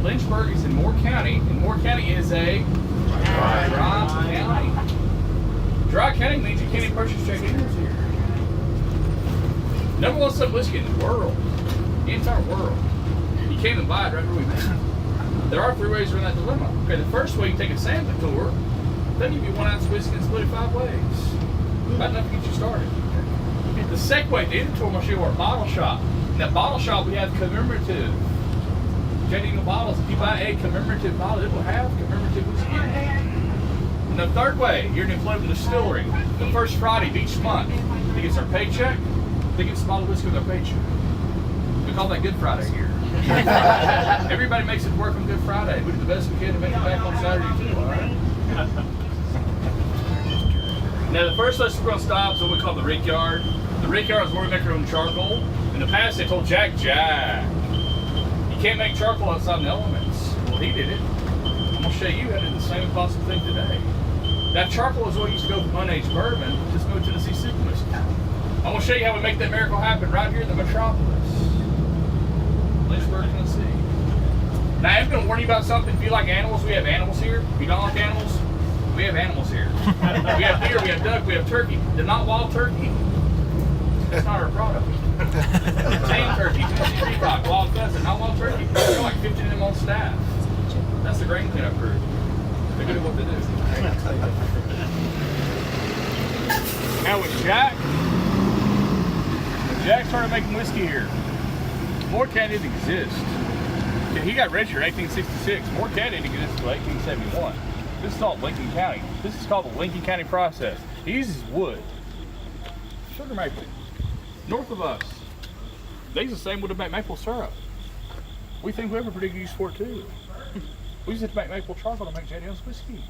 Lynchburg is in Moore County, and Moore County is a dry county. Dry county means you can't even purchase Jack Daniels here. Number one sub whiskey in the world, the entire world. You can't even buy it right where we make it. There are 3 ways around that dilemma. Okay, the first way, you take a sampling tour. They'll give you 1 ounce of whiskey and split it 5 ways. About enough to get you started. The second way, the inventory, I'm going to show you our bottle shop. In that bottle shop, we have commemorative Jack Daniels bottles. If you buy a commemorative bottle, it will have commemorative whiskey in it. And the third way, you're in the Distillery. The first Friday of each month, they get our paycheck. They get some bottle of whiskey with their paycheck. We call that Good Friday here. Everybody makes it work on Good Friday. We do the best we can to make it back on Saturday too, all right? Now the first place we're going to stop is what we call the rick yard. The rick yard is where we make our own charcoal. In the past they told Jack, you can't make charcoal outside the elements. Well, he did it. I'm going to show you how to do the same possible thing today. That charcoal is what used to go from unaged bourbon to smooth Tennessee super whiskey. I'm going to show you how we make that miracle happen right here in the metropolis. Lynchburg, Tennessee. Now I'm going to warn you about something. If you like animals, we have animals here. If you don't like animals, we have animals here. We have deer, we have duck, we have turkey. They're not wild turkey. That's not our product. Tame turkey, Tennessee peacock, wild pheasant, not wild turkey. They're like 15 of them on staff. That's the grain cleanup crew. They're good at what they do. Now with Jack started making whiskey here. Moore County didn't exist. He got registered in 1866. Moore County didn't exist until 1871. This is called Lincoln County. This is called the Lincoln County process. He uses wood. Sugar maple. North of us. They use the same wood to make maple syrup. We think we have a pretty good use for it too. We use it to make maple charcoal to make Jack Daniels whiskey.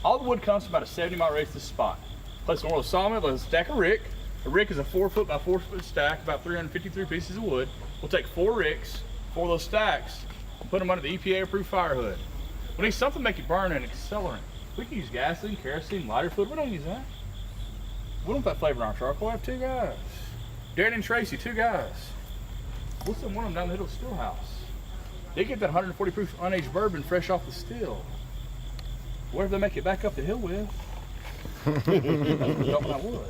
All the wood comes from about a 70-mile radius to this spot. Place an oil sawmill, let us stack a rick. A rick is a 4-foot by 4-foot stack, about 353 pieces of wood. We'll take 4 ricks, 4 of those stacks, and put them under the EPA-approved fire hood. We need something to make it burn an accelerant. We can use gasoline, kerosene, lighter fluid. We don't use that. We don't want that flavor in our charcoal. I have 2 guys. Darren and Tracy, 2 guys. We'll send one of them down the hill to the still house. They get that 140 proof unaged bourbon fresh off the still. Whatever they make it back up the hill with, dumping that wood.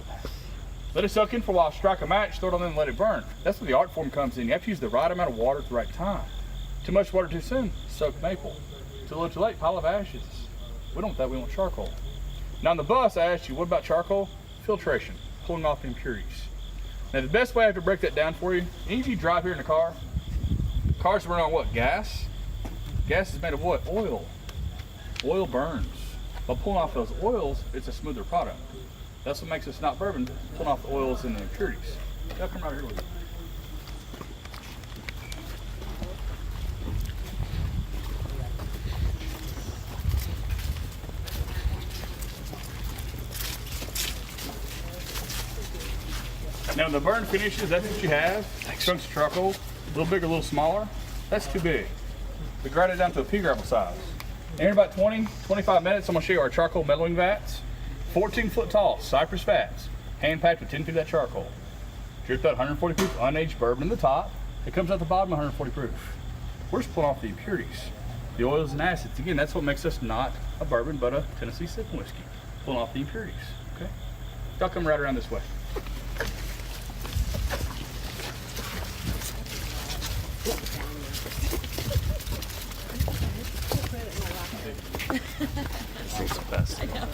Let it soak in for a while, strike a match, throw it on there and let it burn. That's where the art form comes in. You have to use the right amount of water at the right time. Too much water too soon, soak maple. Too little too late, pile of ashes. We don't want that, we want charcoal. Now on the bus, I asked you, what about charcoal? Filtration, pulling off the impurities. Now the best way I have to break that down for you, any of you drive here in a car, cars run on what, gas? Gas is made of what? Oil. Oil burns. By pulling off those oils, it's a smoother product. That's what makes us not bourbon, pulling off the oils and the impurities. Y'all come right here with me. Now the burn finishes, that's what you have. Chunks of charcoal, a little bigger, a little smaller. That's too big. We grind it down to a pea gravel size. And in about 20-25 minutes, I'm gonna show you our charcoal mellowing vats. 14-foot tall, cypress vats, hand packed with 10 feet of that charcoal. Drip that 140 proof unaged bourbon in the top. It comes out the bottom 140 proof. We're just pulling off the impurities, the oils and acids. Again, that's what makes us not a bourbon, but a Tennessee sipping whiskey. Pulling off the impurities, okay? Y'all come right around this way. It's the best. I know.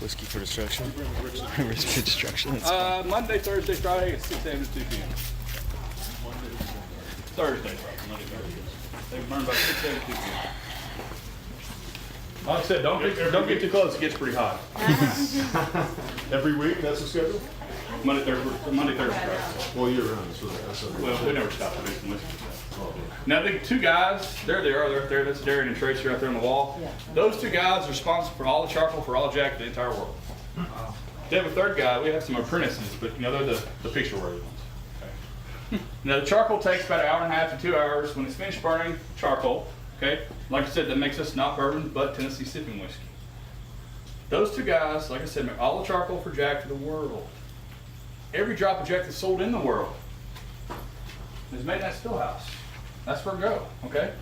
Whiskey for destruction. Whiskey for destruction. Monday, Thursday, Friday at 6 a.m. to 2 p.m. Thursday, Friday, Monday, Thursday. They burn about 6 a.m. to 2 p.m. Like I said, don't get too close. It gets pretty hot. Every week, that's the schedule? Monday, Thursday, Friday. Well, year round, so that's okay. Well, we never stop to make some whiskey. Now the 2 guys, there they are, they're up there. That's Darren and Tracy right there on the wall. Yeah. Those 2 guys are responsible for all the charcoal for all Jack in the entire world. They have a 3rd guy. We have some apprentices, but you know they're the picture-worthy ones. Okay. Now the charcoal takes about 1.5 hours to 2 hours. When it's finished burning charcoal, okay, like I said, that makes us not bourbon but Tennessee sipping whiskey. Those 2 guys, like I said, make all the charcoal for Jack for the world. Every drop of Jack that's sold in the world is made in that still house. That's where we go, okay?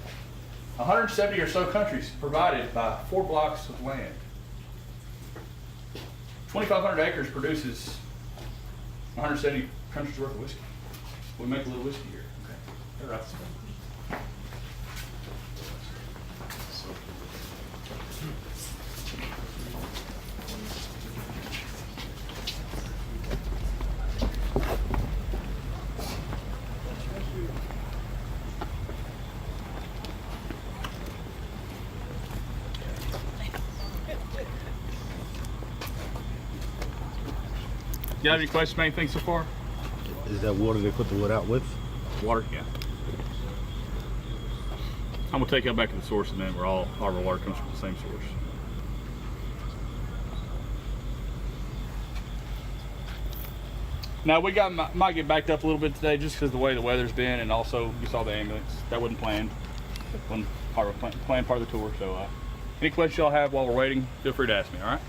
170 or so countries provided by 4 blocks of land. 2,500 acres produces 170 countries worth of whiskey. We make a little whiskey here, okay? All right. You have any questions, man? Anything so far? Is that water they put the wood out with? Water, yeah. I'm gonna take y'all back to the source, and then where all our water comes from the same source. Now we might get backed up a little bit today, just because of the way the weather's been, and also you saw the ambulance. That wasn't planned. Wasn't planned part of the tour. So, any questions y'all have while we're waiting, feel free to ask me. All right.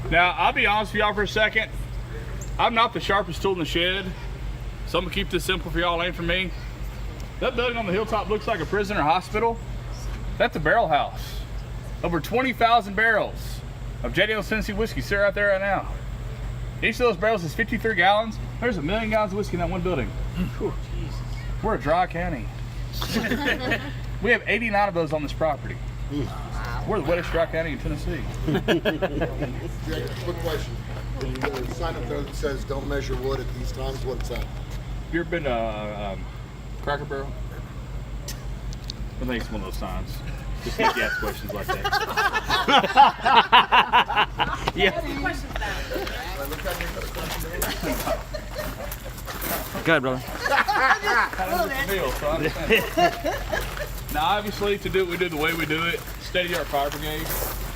Now, I'll be honest with y'all for a second. I'm not the sharpest tool in the shed, so I'm gonna keep this simple for y'all and for me. That building on the hilltop looks like a prison or hospital. That's a barrel house. Over 20,000 barrels of Jack Daniels Tennessee whiskey sit right there right now. Each of those barrels is 53 gallons. There's 1 million gallons of whiskey in that one building. We're a dry county. We have 89 of those on this property. We're the wettest dry county in Tennessee. Jack, quick question. The sign up there that says don't measure wood at these times, what's that? You ever been to Cracker Barrel? I think it's one of those signs. Just make you ask questions like that. Yeah. Go ahead, brother. Now, obviously, to do what we do the way we do it, state-of-the-art fire brigade.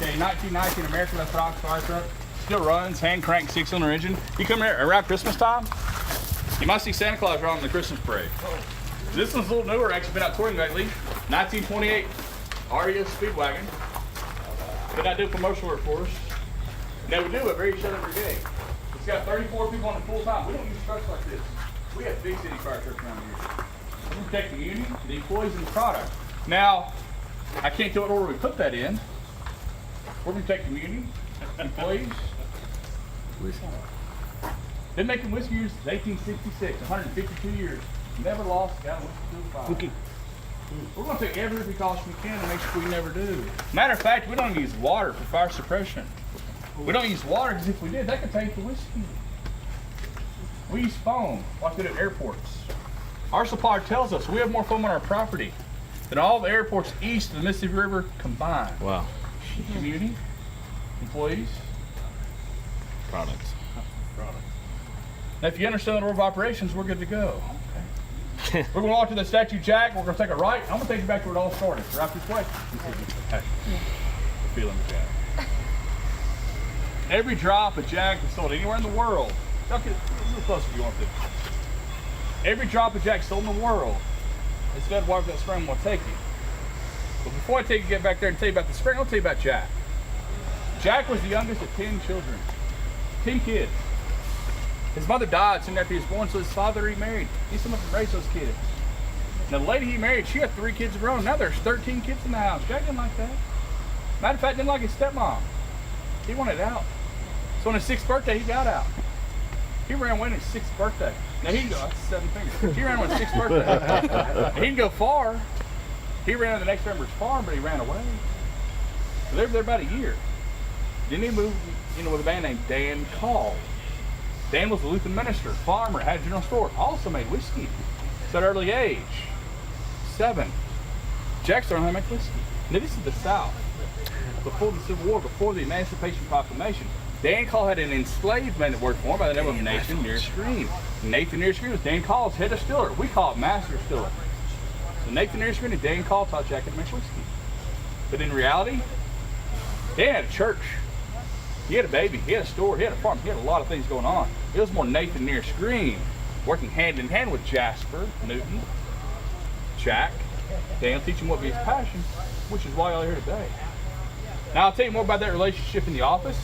Okay, 1919 American Left Box fire truck. Still runs, hand crank 6-cylinder engine. You come here around Christmas time, you might see Santa Claus around the Christmas parade. This one's a little newer, actually been out touring lately. 1928 Aria Speedwagon. Did not do commercial work for us. Now we do a very sheltered brigade. It's got 34 people on it full time. We don't use trucks like this. We have big city fire trucks around here. We protect the community, the employees, and the product. Now, I can't tell what order we put that in. We're going to protect the community, employees. Been making whiskey years since 1866, 152 years. Never lost, got a whiskey to the fire. We're going to take every precaution we can to make sure we never do. Matter of fact, we don't use water for fire suppression. We don't use water because if we did, that could taint the whiskey. We use foam, like we do at airports. Our supplier tells us we have more foam on our property than all the airports east of the Mississippi River combined. Wow. Community, employees, Products. Now, if you understand the order of operations, we're good to go. Okay. We're going to walk to the statue, Jack. We're going to take a right. I'm going to take you back to where it all started. Right this way. Hey, we're feeling the Jack. Every drop of Jack is sold anywhere in the world. Duck it a little closer if you want to. Every drop of Jack sold in the world is fed water that spring will take you. But before I take you get back there and tell you about the spring, I'll tell you about Jack. Jack was the youngest of 10 children. 10 kids. His mother died soon after he was born, so his father remarried. He's someone to raise those kids. Now, the lady he married, she had 3 kids of her own. Now there's 13 kids in the house. Jack didn't like that. Matter of fact, didn't like his stepmom. He wanted out. So on his 6th birthday, he got out. He ran away on his 6th birthday. Now he can go, that's 7 fingers. He ran on his 6th birthday. He didn't go far. He ran on the next member's farm, but he ran away. So they were there about a year. Then he moved, with a man named Dan Call. Dan was a Lutheran minister, farmer, had a general store, also made whiskey. So at an early age, 7, Jack started learning how to make whiskey. Now this is the South. Before the Civil War, before the Emancipation Proclamation, Dan Call had an enslaved man that worked for him by the name of Nathan Near Screen. Nathan Near Screen was Dan Call's head distiller. We call it master distiller. So Nathan Near Screen and Dan Call taught Jack how to make whiskey. But in reality, Dan had a church. He had a baby, he had a store, he had a farm, he had a lot of things going on. It was more Nathan Near Screen, working hand in hand with Jasper, Newton, Jack. Dan teaching what be his passion, which is why y'all are here today. Now I'll tell you more about that relationship in the office.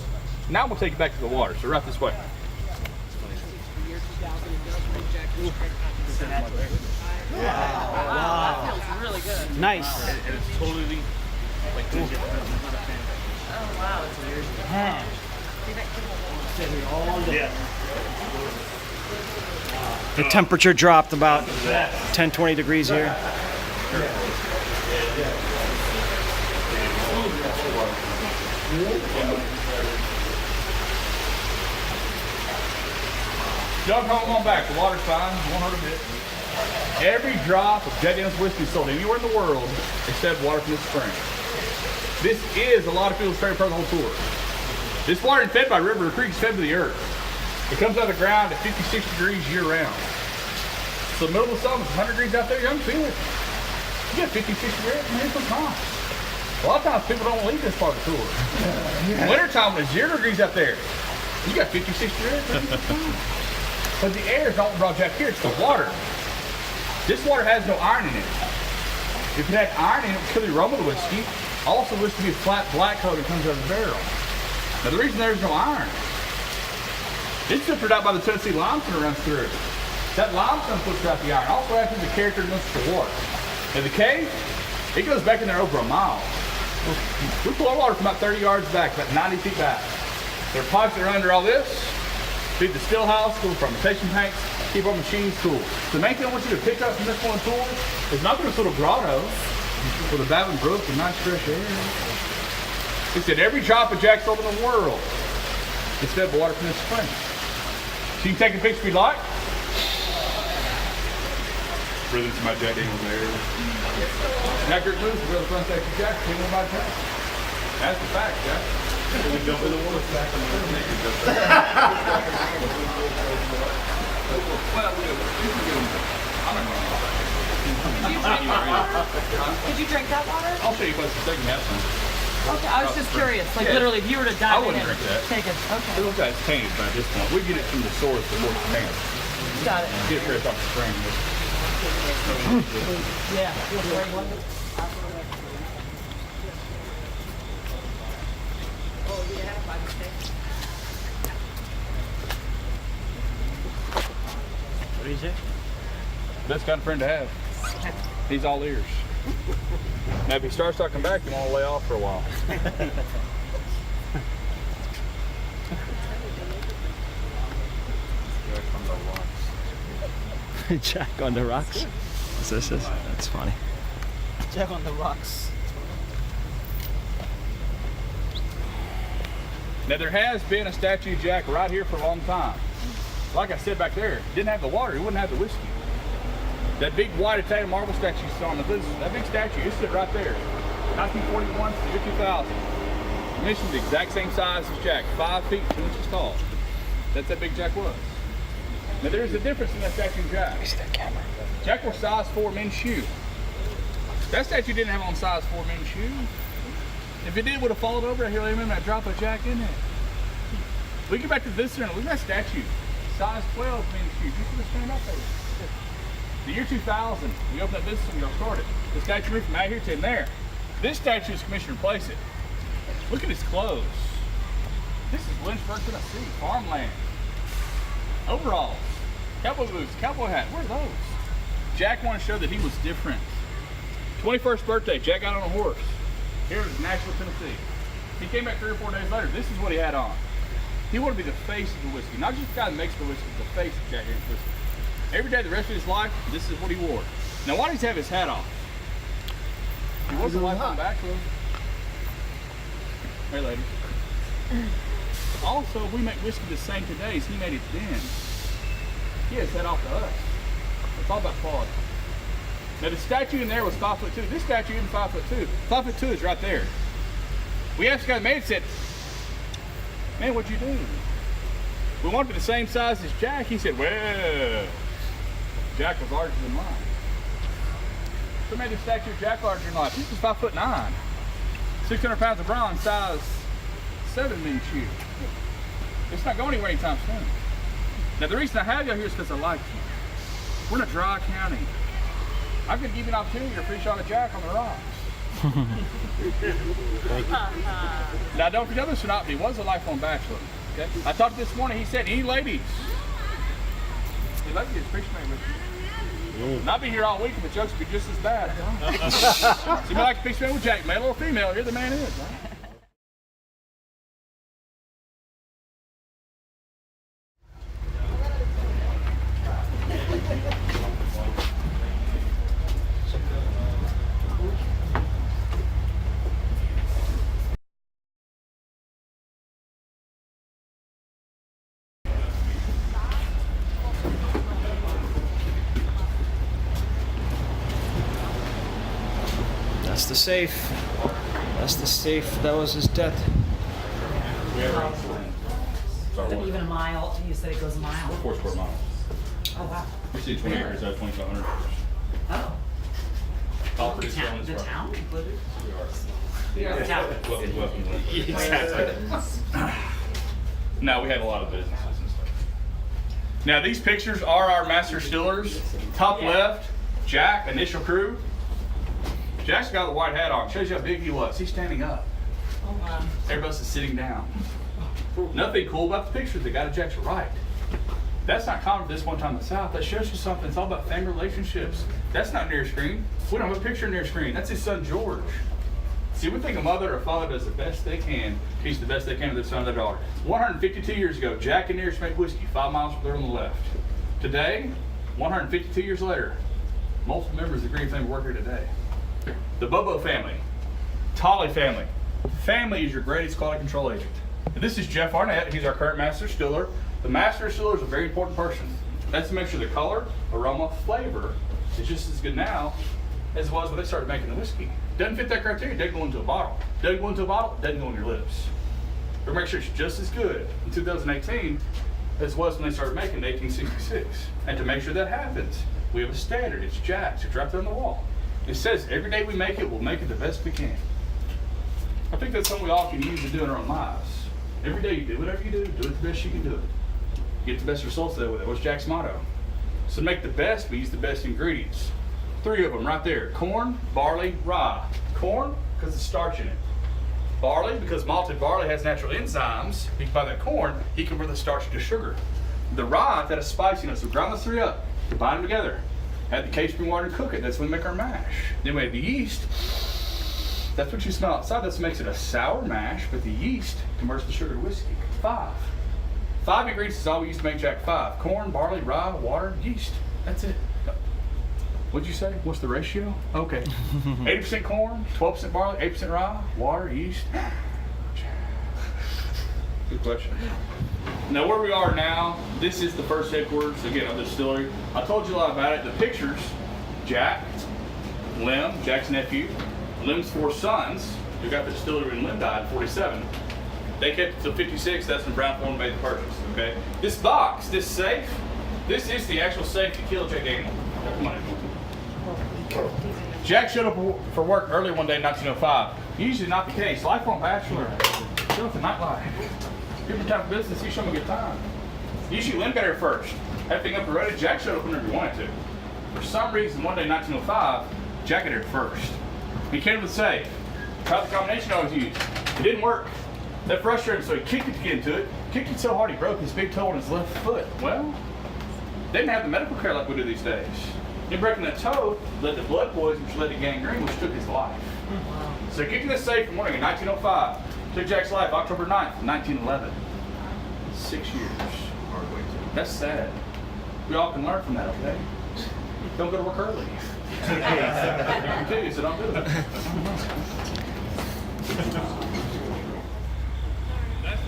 Now I'm gonna take you back to the water, so right this way. Wow. That feels really good. Nice. And it's totally like this. Oh, wow. The temperature dropped about 10, 20 degrees here. Y'all come on back. The water's fine. Won't hurt a bit. Every drop of Jack Daniels whiskey is sold anywhere in the world except water from this spring. This is a lot of people's favorite part of the whole tour. This water is fed by river or creek, is fed to the earth. It comes out of the ground at 56 degrees year round. So the middle of the summer, it's 100 degrees out there, you don't feel it. You get 56 degrees, man, it's time. A lot of times people don't leave this part of the tour. Wintertime, when it's 0 degrees out there, you got 56 degrees. But the air is not what brought Jack here, it's the water. This water has no iron in it. If it had iron in it, it would kill the aroma of the whiskey. Also, whiskey be a flat black color that comes out of the barrel. Now the reason there's no iron, it's filtered out by the Tennessee limestone that runs through. That limestone filters out the iron. Also adds to the character and most of the water. Now the cave, it goes back in there over a mile. We pull our water from about 30 yards back, about 90 feet back. There are pipes that are under all this. Feed the still house, cool fermentation tanks, keep our machines cool. The main thing I want you to pick up from this one tour is not this little grotto with a babbling brook and nice fresh air. He said every drop of Jack's over in the world is fed by water from this spring. So you can take a picture if you like. Breathe into my Jack Daniels there. Jack Dirt Blues, the real fun section Jack, tell me about Jack. That's the fact, Jack. We jump in the water back on the room. Did you drink that water? I'll show you what's the second half one. Okay, I was just curious. Like, Yeah. literally, if you were to I dive in wouldn't and drink that. take it. Okay, It looks like it's tainted by this point. We get it from the source before it's tainted. got it. Get it fresh off the spring. Yeah. What do you say? Best kind of friend to have. He's all ears. Now, if he starts talking back, you want to lay off for a while. Jack on the rocks. What's this? That's funny. Jack on the rocks. Now, there has been a statue of Jack right here for a long time. Like I said back there, didn't have the water, he wouldn't have the whiskey. That big white Italian marble statue you saw on the business, that big statue, it stood right there. 1941 to the year 2000. Mentioned the exact same size as Jack, 5 feet 2 inches tall. That's how big Jack was. Now there's a difference in that statue and Jack. See that camera? Jack wore size 4 men's shoe. That statue didn't have on size 4 men's shoe. If it did, it would have fallen over right here. Remember that drop of Jack in there. We get back to this center. Look at that statue. Size 12 men's shoes. You should have stand up there. The year 2000, we opened up this and go start it. The statue moved from out here to in there. This statue is commissioned to replace it. Look at his clothes. This is Lynchburg, Tennessee, farmland. Overalls, cowboy boots, cowboy hat, where are those? Jack wanted to show that he was different. 21st birthday, Jack got on a horse. Here in Nashville, Tennessee. He came back 3 or 4 days later. This is what he had on. He wanted to be the face of the whiskey, not just the guy that makes the whiskey, but the face of Jack Daniels whiskey. Every day the rest of his life, this is what he wore. Now why does he have his hat off? He wasn't like on back row. Hey lady. Also, we make whiskey the same today as he made it then. He has that off to us. It's all about quality. Now the statue in there was 5'2". This statue isn't 5'2". 5'2" is right there. We asked the guy that made it, said, man, what'd you do? We wanted the same size as Jack. He said, well, Jack was larger than mine. So we made the statue of Jack larger than life. This is 5'9". 600 pounds of bronze, size 7 inch shoe. It's not going anywhere anytime soon. Now the reason I have you here is because I like you. We're in a dry county. I'm going to give you an opportunity to fish on a Jack on the rocks. Now don't forget this or not, but he was a lifelong bachelor. Okay? I talked this morning, he said, any ladies? He'd like to get fish made with you. And I'll be here all week, and the jokes will be just as bad. So you like to fish made with Jack, male or female, here the man is, right? That's the safe. That's the safe. That was his death. Even a mile. You said it goes a mile. 4 square miles. Oh wow. We see 20 acres out of 2,500 acres. Oh. All The pretty town. still The in town included. Yeah. No, we have a lot of businesses and stuff. Now these pictures are our master distillers. Top left, Jack, initial crew. Jack's got the white hat on. Shows you how big he was. He's standing up. Oh wow. Everybody else is sitting down. Nothing cool about the picture. The guy to Jack's right. That's not common for this one time in the South. That shows you something. It's all about family relationships. That's not near screen. We don't have a picture near screen. That's his son George. See, we think a mother or father does the best they can, teach the best they can to their son or their daughter. 152 years ago, Jack and Nearest made whiskey 5 miles from there on the left. Today, 152 years later, multiple members of the Green family work here today. The Bobo family, Tolley family. Family is your greatest quality control agent. And this is Jeff Arnett. He's our current master distiller. The master distiller is a very important person. That's to make sure the color, aroma, flavor is just as good now as it was when they started making the whiskey. Doesn't fit that criteria, doesn't go into a bottle. Doesn't go into a bottle, doesn't go on your lips. But make sure it's just as good in 2018 as it was when they started making it in 1866. And to make sure that happens, we have a standard. It's Jack's. It's right there on the wall. It says every day we make it, we'll make it the best we can. I think that's something we all can use to do in our own lives. Every day you do whatever you do it the best you can do it. Get the best results there with it. What's Jack's motto? So to make the best, we use the best ingredients. 3 of them right there. Corn, barley, rye. Corn, because of starch in it. Barley, because malted barley has natural enzymes. You can buy that corn, you can convert the starch to sugar. The rye, that is spiciness. So grind those 3 up, combine them together. Add the cage spring water and cook it. That's when we make our mash. Then we have the yeast. That's what you smell outside. That makes it a sour mash, but the yeast converts the sugar to whiskey. 5 ingredients is all we use to make Jack 5. Corn, barley, rye, water, yeast. That's it. What'd you say? What's the ratio? Okay. 80% corn, 12% barley, 8% rye, water, yeast. Good question. Now where we are now, this is the first headquarters, again, of the distillery. I told you a lot about it. The pictures, Jack, Lem, Jack's nephew, Lem's 4 sons, who got the distillery when Lem died in 47. They kept it till 56, that's when Brown Forman made the purchase, okay? This box, this safe, this is the actual safe that killed Jack Daniels. Come on. Jack showed up for work early one day in 1905. Usually not the case. Lifelong bachelor, still the nightlife. Different type of business, he showed me a good time. Usually Lem got here first. Everything up and ready, Jack showed up whenever he wanted to. For some reason, one day in 1905, Jack got here first. He came to the safe. Tried the combination I always used. It didn't work. That frustrated him, so he kicked it to get into it. Kicked it so hard he broke his big toe on his left foot. Well, they didn't have the medical care like we do these days. In breaking that toe, led to blood poison, which led to gangrene, which took his life. So he kicked in the safe in the morning in 1905. Took Jack's life October 9th, 1911. 6 years. That's sad. We all can learn from that, okay? Don't go to work early. You continue, so don't do it. That's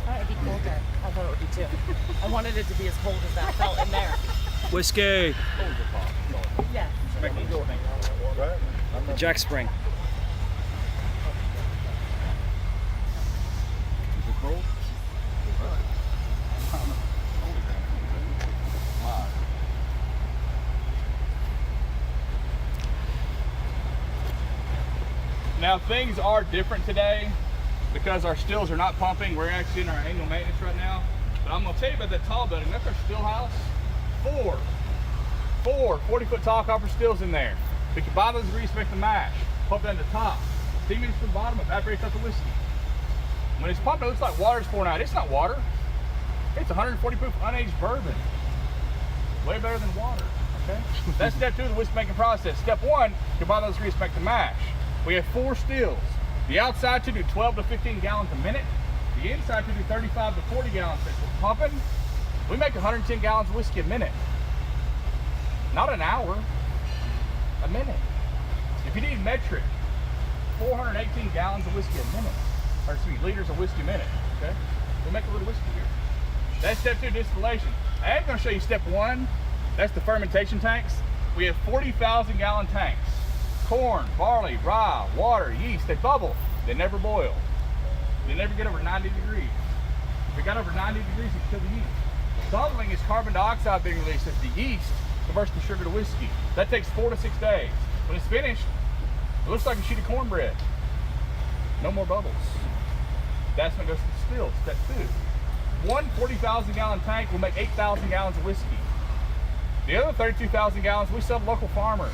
thought it'd be colder. I thought it would be too. I wanted it to be as cold as that felt in there. Whiskey. Yeah. The Jack Spring. Now things are different today because our stills are not pumping. We're actually in our annual maintenance right now. But I'm gonna tell you about that tall building. That's our still house. Four 40-foot tall copper stills in there. We can buy those grease, make the mash, pump down the top. Steam it to the bottom, evaporates out the whiskey. When it's pumped, it looks like water's pouring out. It's not water. It's 140 proof unaged bourbon. Way better than water, okay? That's step 2 of the whiskey making process. Step 1, you buy those grease, make the mash. We have 4 stills. The outside to do 12 to 15 gallons a minute. The inside to do 35 to 40 gallons a minute. We're pumping, we make 110 gallons of whiskey a minute. Not an hour, a minute. If you need metric, 418 gallons of whiskey a minute. Or excuse me, liters of whiskey a minute, okay? We make a little whiskey here. That's step 2, distillation. I am gonna show you step 1. That's the fermentation tanks. We have 40,000 gallon tanks. Corn, barley, rye, water, yeast, they bubble. They never boil. They never get over 90 degrees. If it got over 90 degrees, it kill the yeast. Bubbling is carbon dioxide being released as the yeast converts the sugar to whiskey. That takes 4 to 6 days. When it's finished, it looks like a sheet of cornbread. No more bubbles. That's when it goes to the still, step 2. One 40,000 gallon tank will make 8,000 gallons of whiskey. The other 32,000 gallons we sell to local farmers.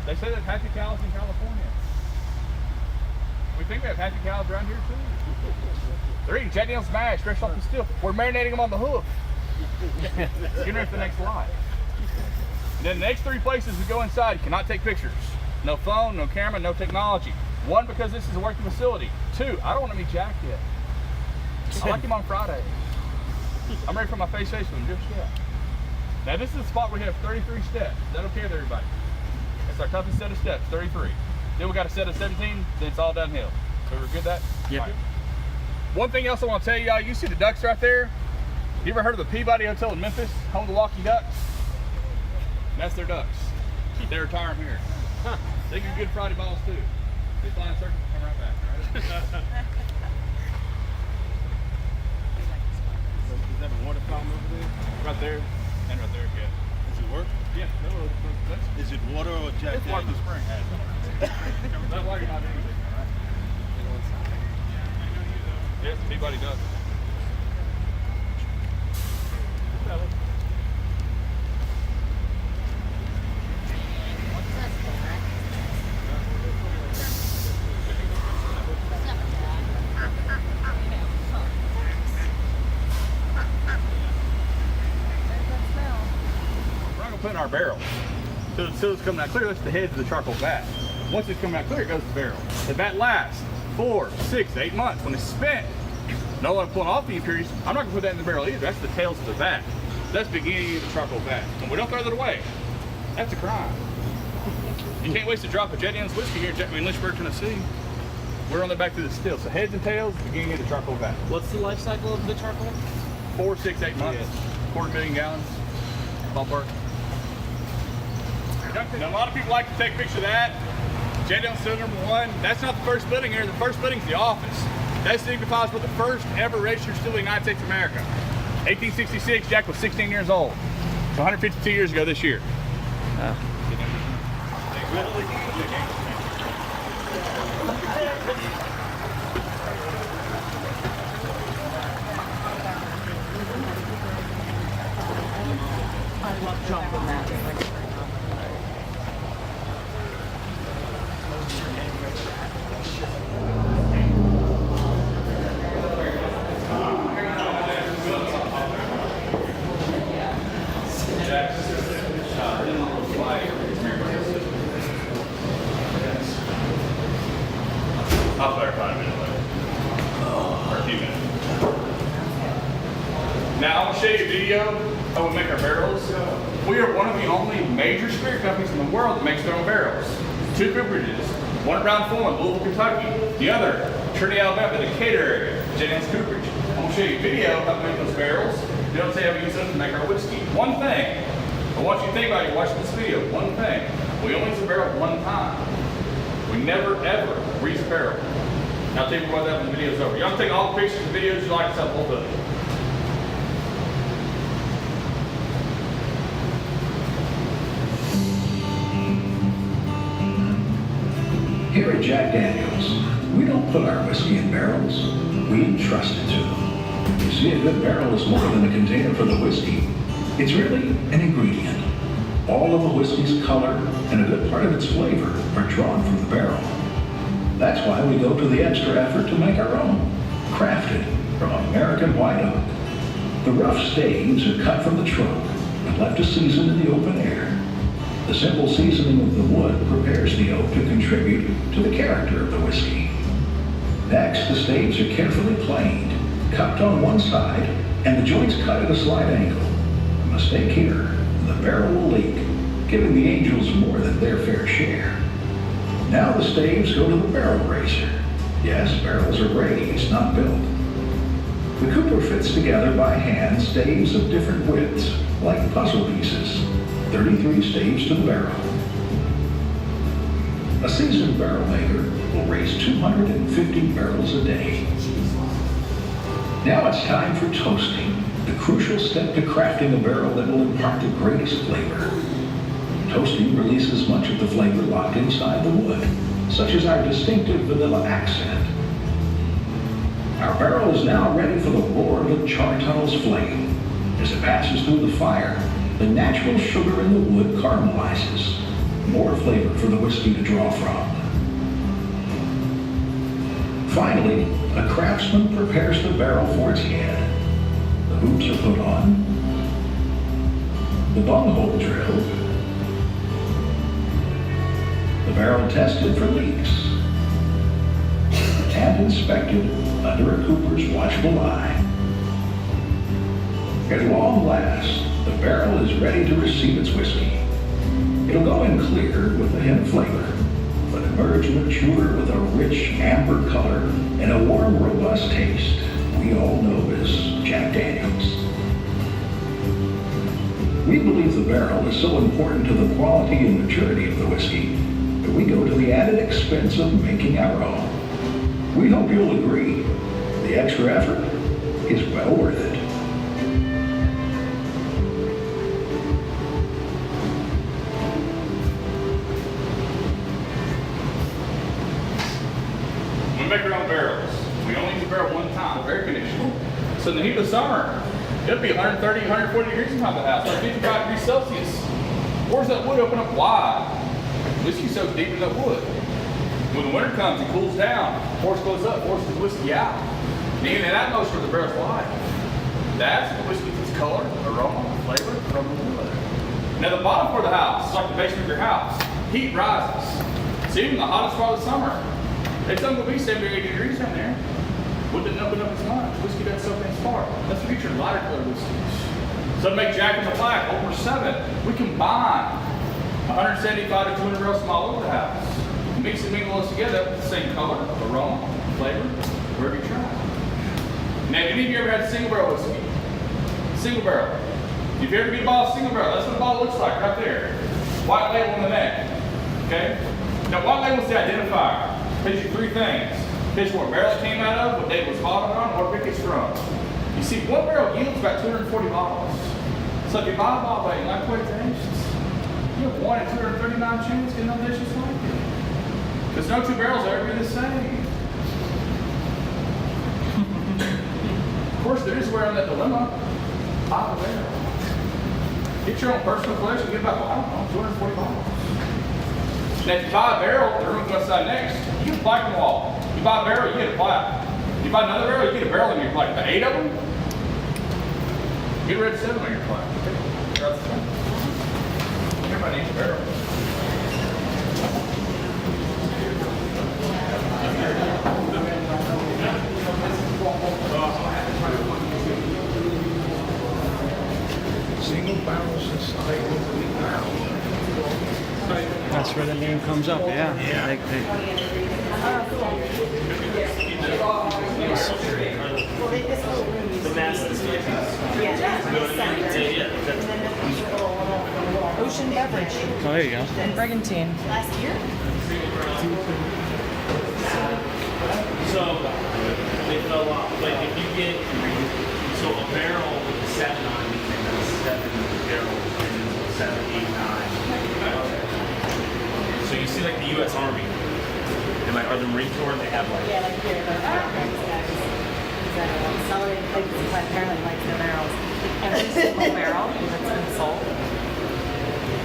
They say they have happy cows in California. We think we have happy cows around here too. They're eating Jack Daniels mash fresh off the still. We're marinating them on the hoof. Getting ready for the next lot. And then the next 3 places we go inside, you cannot take pictures. No phone, no camera, no technology. 1, because this is a working facility. 2, I don't want to meet Jack yet. I like him on Friday. I'm ready for my face with him just yet. Now this is the spot where we have 33 steps. Is that okay with everybody? That's our toughest set of steps, 33. Then we got a set of 17, then it's all downhill. So we're good at that? Yeah. Right. One thing else I want to tell y'all, you see the ducks right there? You ever heard of the Peabody Hotel in Memphis, home of the Walking Ducks? That's their ducks. They retire them here. They get good Friday balls too. They fly in circles and come right back. Right? Is that a water fountain over there? Right there and right there, yeah. Does it work? Yeah, no, that's Is it water or Jack it's water the Daniels? spring. That's why you're not anything, all right? Yes, Peabody does. Put in our barrels. So it's coming out clear, that's the heads of the charcoal vat. Once it's coming out clear, it goes to the barrel. The vat lasts 4, 6, 8 months. When it's spent, no one pulling off the impurities, I'm not gonna put that in the barrel either. That's the tails of the vat. That's the beginning of the charcoal vat. And we don't throw that away. That's a crime. You can't waste a drop of Jack Daniels whiskey here in Lynchburg, Tennessee. We're on the back to the still. So heads and tails, beginning of the charcoal vat. What's the life cycle of the charcoal? 4, 6, 8 months. Quarter million gallons. Ballpark. Now, a lot of people like to take a picture of that. Jack Daniels Distillery #1. That's not the first building here. The first building's the office. That signifies we're the first ever registered distillery in the United States of America. 1866, Jack was 16 years old. So 152 years ago this year. I love chocolate magic. I'll clarify in a minute later. For a few minutes. Now I'm going to show you a video of how we make our barrels. We are one of the only major spirit companies in the world that makes their own barrels. 2 cooperages. One at Round Foreman, Louisville, Kentucky. The other, Trinity, Alabama, the Decatur area, Jack Daniels Cooperage. I'm gonna show you a video of how to make those barrels. You don't say how we use them to make our whiskey. One thing, I want you to think about it, watching this video. One thing, we only use a barrel one time. We never ever reuse a barrel. Now I'll tell you more about that when the video's over. Y'all take all the pictures and videos you like, stuff, both of them. Here at Jack Daniels, we don't put our whiskey in barrels, we entrust it to them. You see, a good barrel is more than a container for the whiskey. It's really an ingredient. All of the whiskey's color and a good part of its flavor are drawn from the barrel. That's why we go to the extra effort to make our own, crafted from American white oak. The rough staves are cut from the trunk and left to season in the open air. The simple seasoning of the wood prepares the oak to contribute to the character of the whiskey. Next, the staves are carefully planed, cupped on one side, and the joints cut at a slight angle. A mistake here, the barrel will leak, giving the angels more than their fair share. Now the staves go to the barrel raiser. Yes, barrels are raised, not built. The cooper fits together by hand staves of different widths, like puzzle pieces. 33 staves to the barrel. A seasoned barrel maker will raise 250 barrels a day. Now it's time for toasting, the crucial step to crafting a barrel that will impart the greatest flavor. Toasting releases much of the flavor locked inside the wood, such as our distinctive vanilla accent. Our barrel is now ready for the roar of the char tunnel's flame. As it passes through the fire, the natural sugar in the wood caramelizes. More flavor for the whiskey to draw from. Finally, a craftsman prepares the barrel for its head. The hoops are put on, the bunghole drilled, the barrel tested for leaks, and inspected under a cooper's watchful eye. At long last, the barrel is ready to receive its whiskey. It'll go in clear with a hint of flavor, but emerge mature with a rich amber color and a warm, robust taste we all know as Jack Daniels. We believe the barrel is so important to the quality and maturity of the whiskey that we go to the added expense of making our own. We hope you'll agree. The extra effort is well worth it. We make our own barrels. We only use a barrel one time, air conditioning. So in the heat of the summer, it'll be 130, 140 degrees inside the house, like 55 degrees Celsius. Where's that wood open up wide? Whiskey soaks deep in that wood. When the winter comes, it cools down. Force goes up, forces the whiskey out. And even in that motion where the barrel's light. That's what whiskey gets its color, aroma, flavor from the wood. Now the bottom part of the house, like the basement of your house, heat rises. So even the hottest part of the summer, it's only going to be 70 or 80 degrees down there. Wood didn't open up as much. Whiskey doesn't soak in spark. Let's feature lighter colored whiskeys. So to make Jack and the Black over 7, we combine 175 to 200 barrels from all over the house. Mix and mingle those together with the same color, aroma, flavor, wherever you try. Now, have any of you ever had a single barrel whiskey? Single barrel. If you ever get a bottle of single barrel, that's what a bottle looks like right there. White label on the neck. Okay? Now, white label is the identifier. Tells you 3 things. Tells you what barrel it came out of, what date it was bottled on, what pick it's from. You see, one barrel yields about 240 bottles. So if you buy a bottle and like the way it tastes, you have 1 in 239 chance getting no dishes like it. Because no 2 barrels will ever be the same. Of course, there is where on that dilemma, buy the barrel. Get your own personal collection, get about, I don't know, 240 bottles. Now, if you buy a barrel, the room goes outside next, you get a plaque on the wall. You buy a barrel, you get a plaque. You buy another barrel, you get a barrel in your plaque. The 8 of them, get rid of 7 on your plaque. Everybody needs a barrel. Single barrels inside. That's really name comes up. Yeah. Ocean Beverage Oh, there you go. in Brigantine. Last year? So they fell off. Like if you get so a barrel with the 7 on it, and then 7 barrels, and then 7, 8, 9. So you see like the U.S. Army, and like or the Marine Corps, they have like. Yeah, like here, the guys. Solid, like, apparently like the barrels. Every single barrel that's been sold.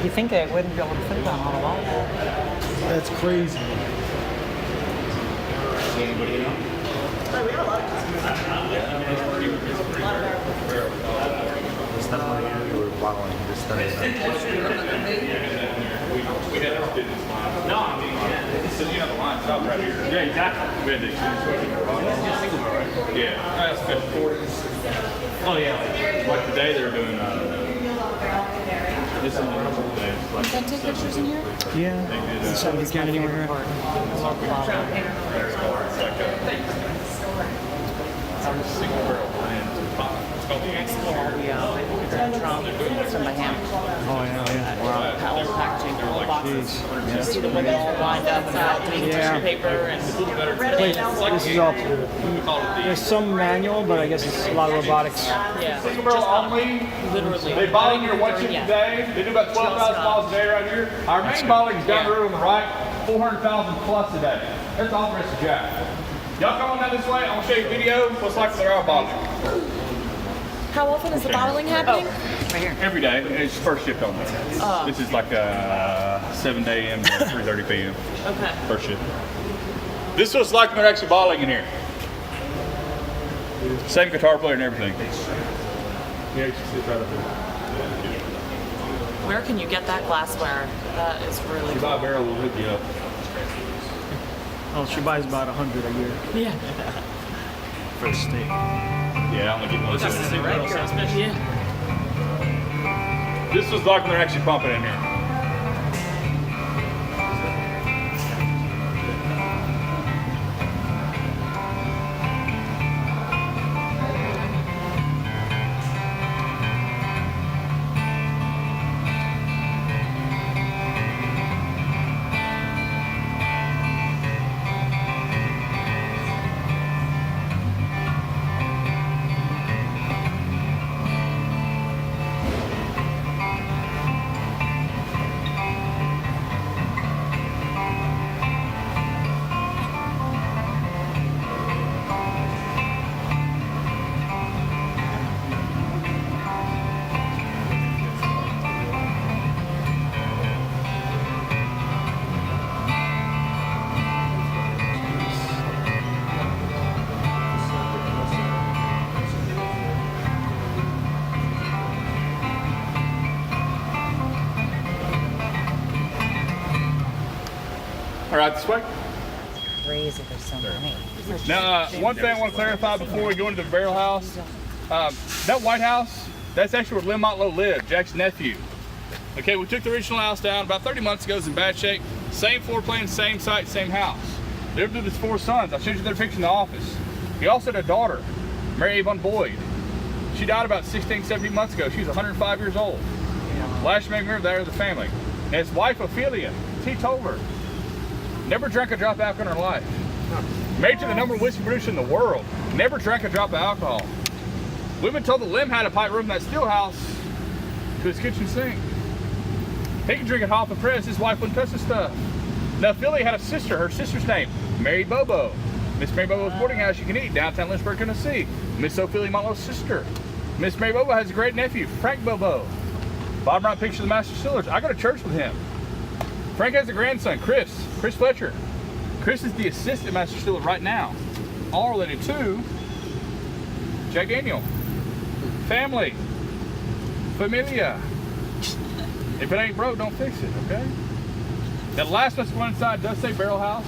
You think they wouldn't be able to fit that on a wall? That's crazy. Anybody know? Oh, we got a lot of customers. It's definitely we were bottling this thing. We had this business line. No, I mean yeah. So you have a line stop right here. Yeah, exactly. We had this yeah. That's good. Oh yeah. Like today they're doing this is a couple of days. Can I take pictures in here? Yeah. They did So you can anywhere here. single barrel blend. It's called the Yankee. From my hand. Oh yeah. Wow. Pallet packaging, whole boxes. Jeez. You see the women all lined up and doing tissue paper and Wait, this is all. There's some manual, but I guess it's a lot of robotics. yeah. Single barrel only. Literally. They bottle here one shift Yeah. a day. They do about 12,000 miles a day right here. Our main bottling is down the road on the right, 400,000 plus a day. That's all the rest of Jack. Y'all come on down this way. I'm gonna show you a video what's like when they're out bottling. How often is the bottling happening? Right here. Every day. It's first shift only. This is like 7 a.m. to 3:30 p.m. Okay. First shift. This is what's like when they're actually bottling in here. Same guitar player and everything. Yeah, you should sit right up there. Where can you get that glassware? That is really You buy a barrel, we'll hook you up. Oh, she buys about 100 a year Yeah. for a steak. Yeah, I'm gonna get one. Yeah. This was like when they're actually pumping in here. All right, this way. Crazy, there's so many. Now, one thing I want to clarify before we go into the barrel house. That White House, that's actually where Lynn Motlow lived, Jack's nephew. Okay, we took the original house down about 30 months ago. It's in bad shape. Same floor plan, same site, same house. They lived with his 4 sons. I showed you their picture in the office. He also had a daughter, Mary Avon Boyd. She died about 16, 17 months ago. She was 105 years old. Last member there of the family. And his wife, Ophelia, teetotaler. Never drank a drop of alcohol in her life. Married to the #1 whiskey producer in the world. Never drank a drop of alcohol. Women told the Lim had a pipe room in that steel house to his kitchen sink. He could drink it off the press. His wife wouldn't touch the stuff. Now, Philly had a sister. Her sister's name, Mary Bobo. Miss Mary Bobo's boarding house you can eat, downtown Lynchburg, Tennessee. Miss Ophelia Motlow's sister. Miss Mary Bobo has a great nephew, Frank Bobo. Bob Brown picture of the Master Distillers. I go to church with him. Frank has a grandson, Chris Fletcher. Chris is the assistant Master Distiller right now. All related to Jack Daniel. Family. Familia. If it ain't broke, don't fix it, okay? Now the last one inside does say barrel house.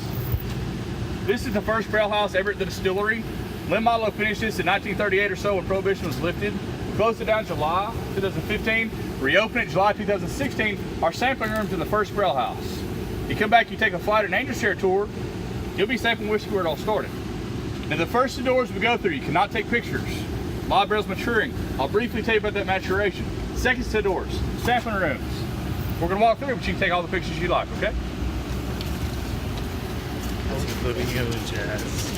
This is the first barrel house ever at the distillery. Lynn Motlow finished this in 1938 or so when Prohibition was lifted. Closed it down July 2015. Reopened it July 2016. Our sampling room's in the first barrel house. You come back, you take a flight or an angel share tour, you'll be sampling whiskey where it all started. Now the first 2 doors we go through, you cannot take pictures. A lot of barrels maturing. I'll briefly tell you about that maturation. Second set doors, sampling rooms. We're gonna walk through, but you can take all the pictures you like, okay? Flamingo jazz.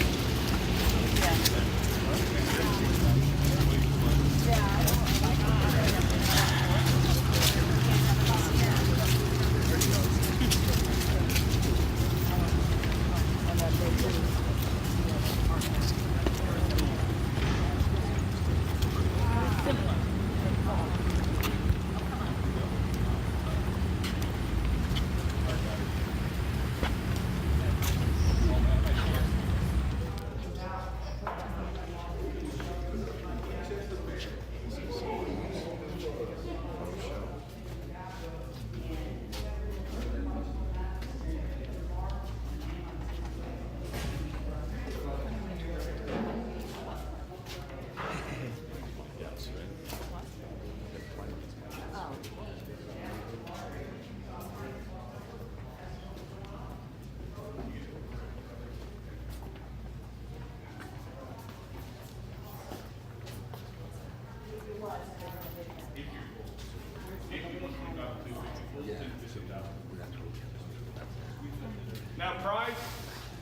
Now price,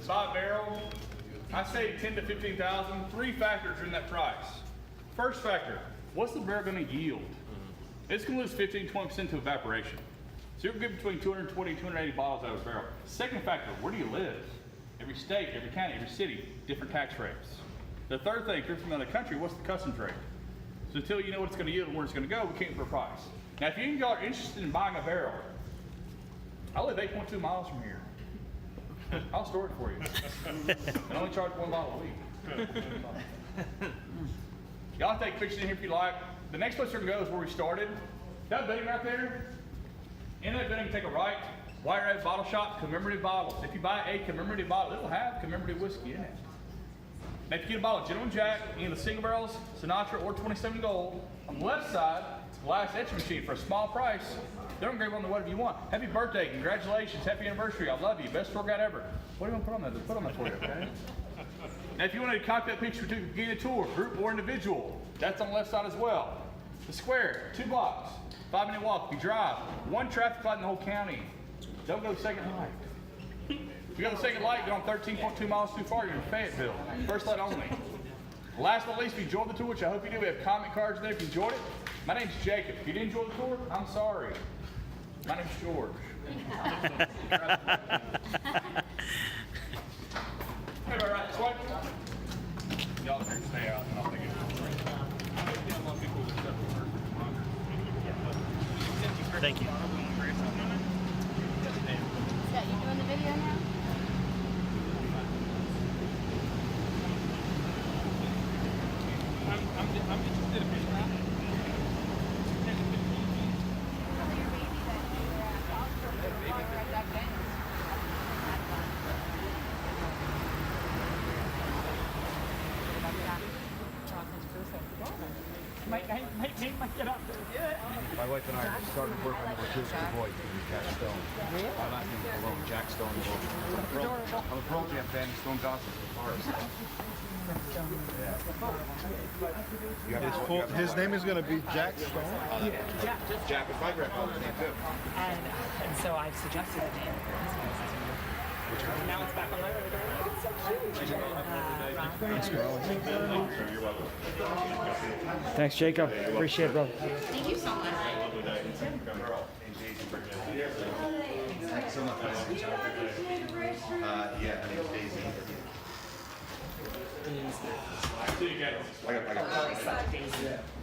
by barrel, I say 10 to 15,000. 3 factors are in that price. First factor, what's the barrel gonna yield? It's gonna lose 15-20% to evaporation. So you're good between 220 and 280 bottles out of a barrel. Second factor, where do you live? Every state, every county, every city, different tax rates. The third thing, if you're from another country, what's the customs rate? So until you know what it's gonna yield and where it's gonna go, we can't put a price. Now if you are interested in buying a barrel, I live 8.2 miles from here. I'll store it for you. I only charge 1 bottle a week. Y'all take pictures in here if you like. The next place we're gonna go is where we started. That building right there, in that building, take a right, Wire Red Bottle Shop, commemorative bottles. If you buy a commemorative bottle, it'll have commemorative whiskey in it. Now if you get a bottle of Gentleman Jack, any of the single barrels, Sinatra, or 27 Gold, on the left side, it's a glass etching machine for a small price. They're gonna grab on the whatever you want. Happy birthday, congratulations, happy anniversary, I love you, best tour guide ever. What do you want to put on that? Put on that for you, okay? Now if you want to copy that picture to get a tour, group or individual, that's on the left side as well. The square, 2 blocks, 5-minute walk. If you drive, 1 traffic light in the whole county. Don't go to second light. If you go to the second light, go on 13.2 miles too far, you're in Fayetteville. First light only. Last but not least, if you enjoyed the tour, which I hope you do, we have comment cards there if you enjoyed it. My name's Jacob. If you didn't enjoy the tour, I'm sorry. My name's George. Everybody right this way? Y'all can stay out and I'll take it. Thank you. Yeah, you doing the video now? I'm interested in it. Might get up there. My wife and I are starting to work on number 2 for the boy, Jack Stone. I'm not even alone, Jack Stone alone. I'm a Pearl Jam fan, Stone Gossip for His name is going to be Jack Stone? Jack is my grandfather's name too. And so I've suggested a name for his name. Now it's back on my radar. It's so cute. Thanks, Jacob. Appreciate it, bro. Thank you so much. Thanks so much. Yeah, my name's Daisy. I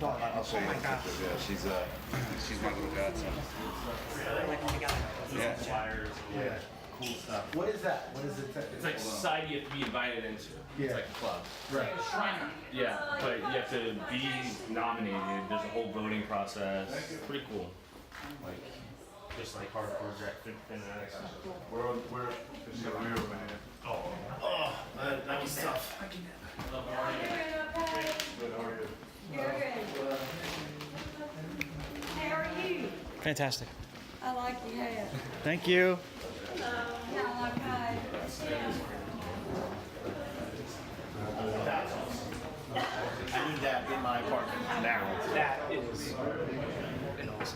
got. I'll show you. Yeah, she's my little godson. Yeah. Flyers. Yeah. Cool stuff. What is that? What is it? It's like a society you have to be invited into. Yeah. It's like a club. Right. Yeah, but you have to be nominated. There's a whole voting process. Pretty cool. Like, just like hardcore Jack Daniels. Oh, that was tough. How are you? Fantastic. I like your hair. Thank you. I need that in my apartment now. That is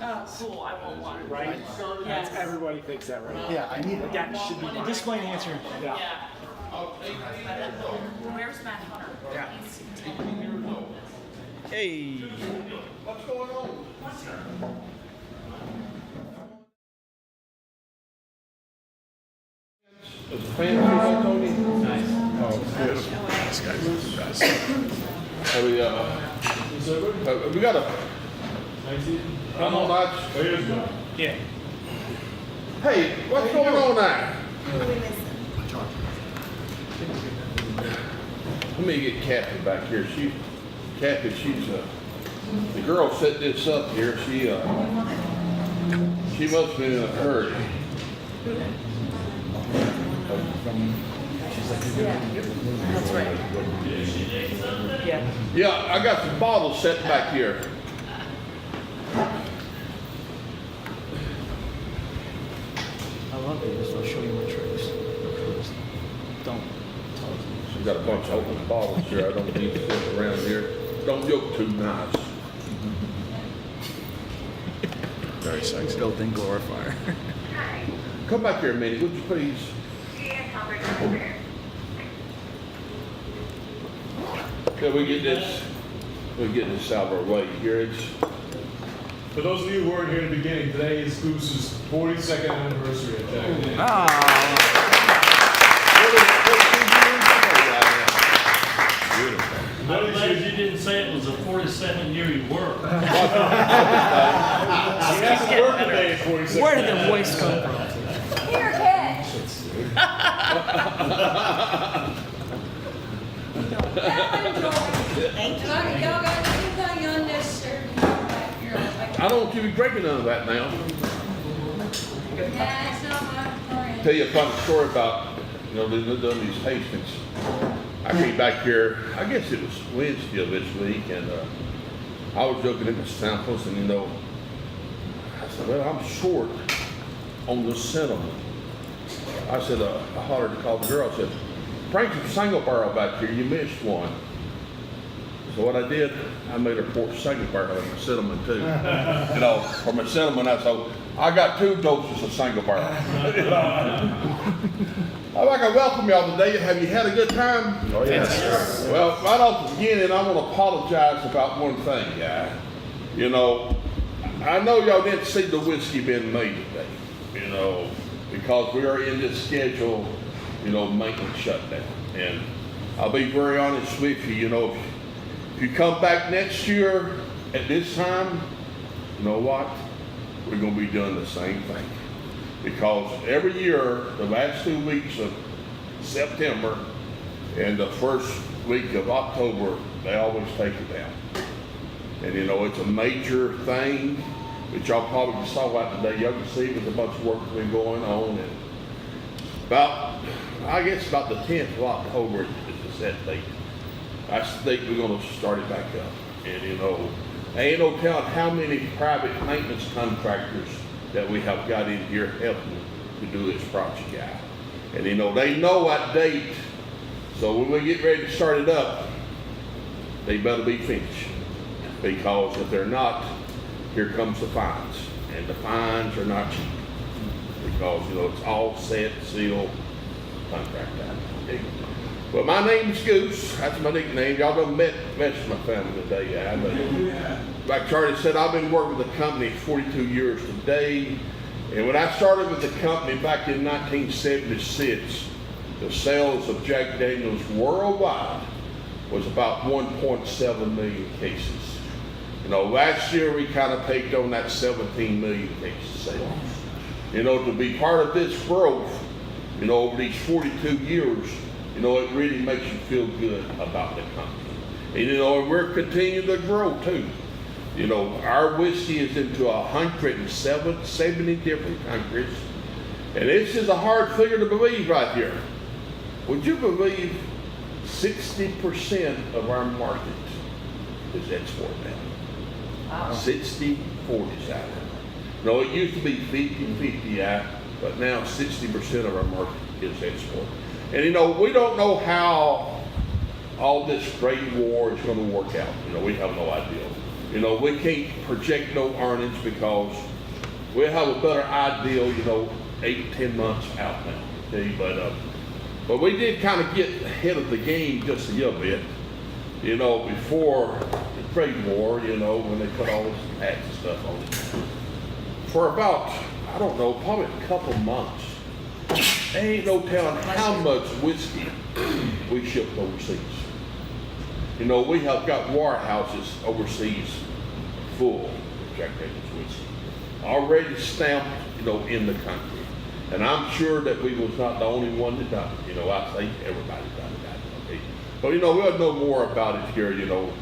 Oh, cool. I want one. right. Yes. That's everybody thinks that, right? Yeah, I need it. That should be the discipline answer. Yeah. Where's Matt Hunter? Yeah. Hey. What's going on? We got a. I'm on that. Yeah. Hey, what's going on now? Who are we missing? Let me get Kathy back here. Kathy, she's the girl set this up here. She must have been in a hurry. That's right. Yeah. Yeah, I got some bottles set back here. I love these. I'll show you my tricks. Don't. She's got a bunch of open bottles here. I don't need to sit around here. Don't look too nice. Very sexy. Built-in glorifier. Come back here a minute, would you please? Yeah, we get this out of our way here. It's For those of you who weren't here in the beginning, today is Goose's 42nd anniversary at Jack Daniels. I'm glad you didn't say it was a 47-year you work. He hasn't worked today in 46. Where did the voice come from? Here, kid. Y'all got anything on this shirt? I don't want you to be drinking none of that now. Yeah, it's not my friend. Tell you a funny story about, they've done these tastings. I came back here, I guess it was Wednesday of this week, and I was looking at the samples, and I said, well, I'm short on the cinnamon. I said, I hollered to call the girl, I said, Frank's a single barrel back here, you missed one. So what I did, I made her pour single barrel of my cinnamon too. For my cinnamon, I got 2 doses of single barrel. I'd like to welcome y'all today. Have you had a good time? Oh, yes. Well, right off the beginning, I want to apologize about one thing, guy. I know y'all didn't see the whiskey being made today, because we are in this schedule, maintenance shutdown. And I'll be very honest with you, if you come back next year at this time, you know what? We're going to be doing the same thing. Because every year, the last 2 weeks of September and the first week of October, they always take it down. And it's a major thing, which y'all probably saw out today. Y'all can see there's a bunch of work that's been going on. And about the 10th of October is the set date. I think we're going to start it back up. And ain't no telling how many private maintenance contractors that we have got in here helping to do this project out. And they know what date, so when we get ready to start it up, they better be finished. Because if they're not, here comes the fines. And the fines are not cheap. Because, it's all set, sealed, contract out. Well, my name is Goose. That's my nickname. Y'all done met my family today. Like Charlie said, I've been working with the company 42 years today. And when I started with the company back in 1976, the sales of Jack Daniels worldwide was about 1.7 million cases. Last year we kind of peaked on that 17 million cases sales. To be part of this growth, over these 42 years, it really makes you feel good about the company. And we're continuing to grow too. Our whiskey is into 170 different countries. And this is a hard figure to believe right here. Would you believe 60% of our market is export now? Wow. 60-40 out. It used to be 50-50 out, but now 60% of our market is export. And you know, we don't know how all this trade war is going to work out. You know, we have no idea. You know, we can't project no earnings because we have a better idea, you know, 8 to 10 months out now. Okay, but we did kind of get ahead of the game just a little bit, you know, before the trade war, you know, when they put all this tax and stuff on it. For about, I don't know, probably a couple months, there ain't no telling how much whiskey we shipped overseas. You know, we have got warehouses overseas full of Jack Daniels whiskey, already stamped, you know, in the country. And I'm sure that we was not the only one that done it. You know, I think everybody done that. Okay? But you know, we'll know more about it here, you know,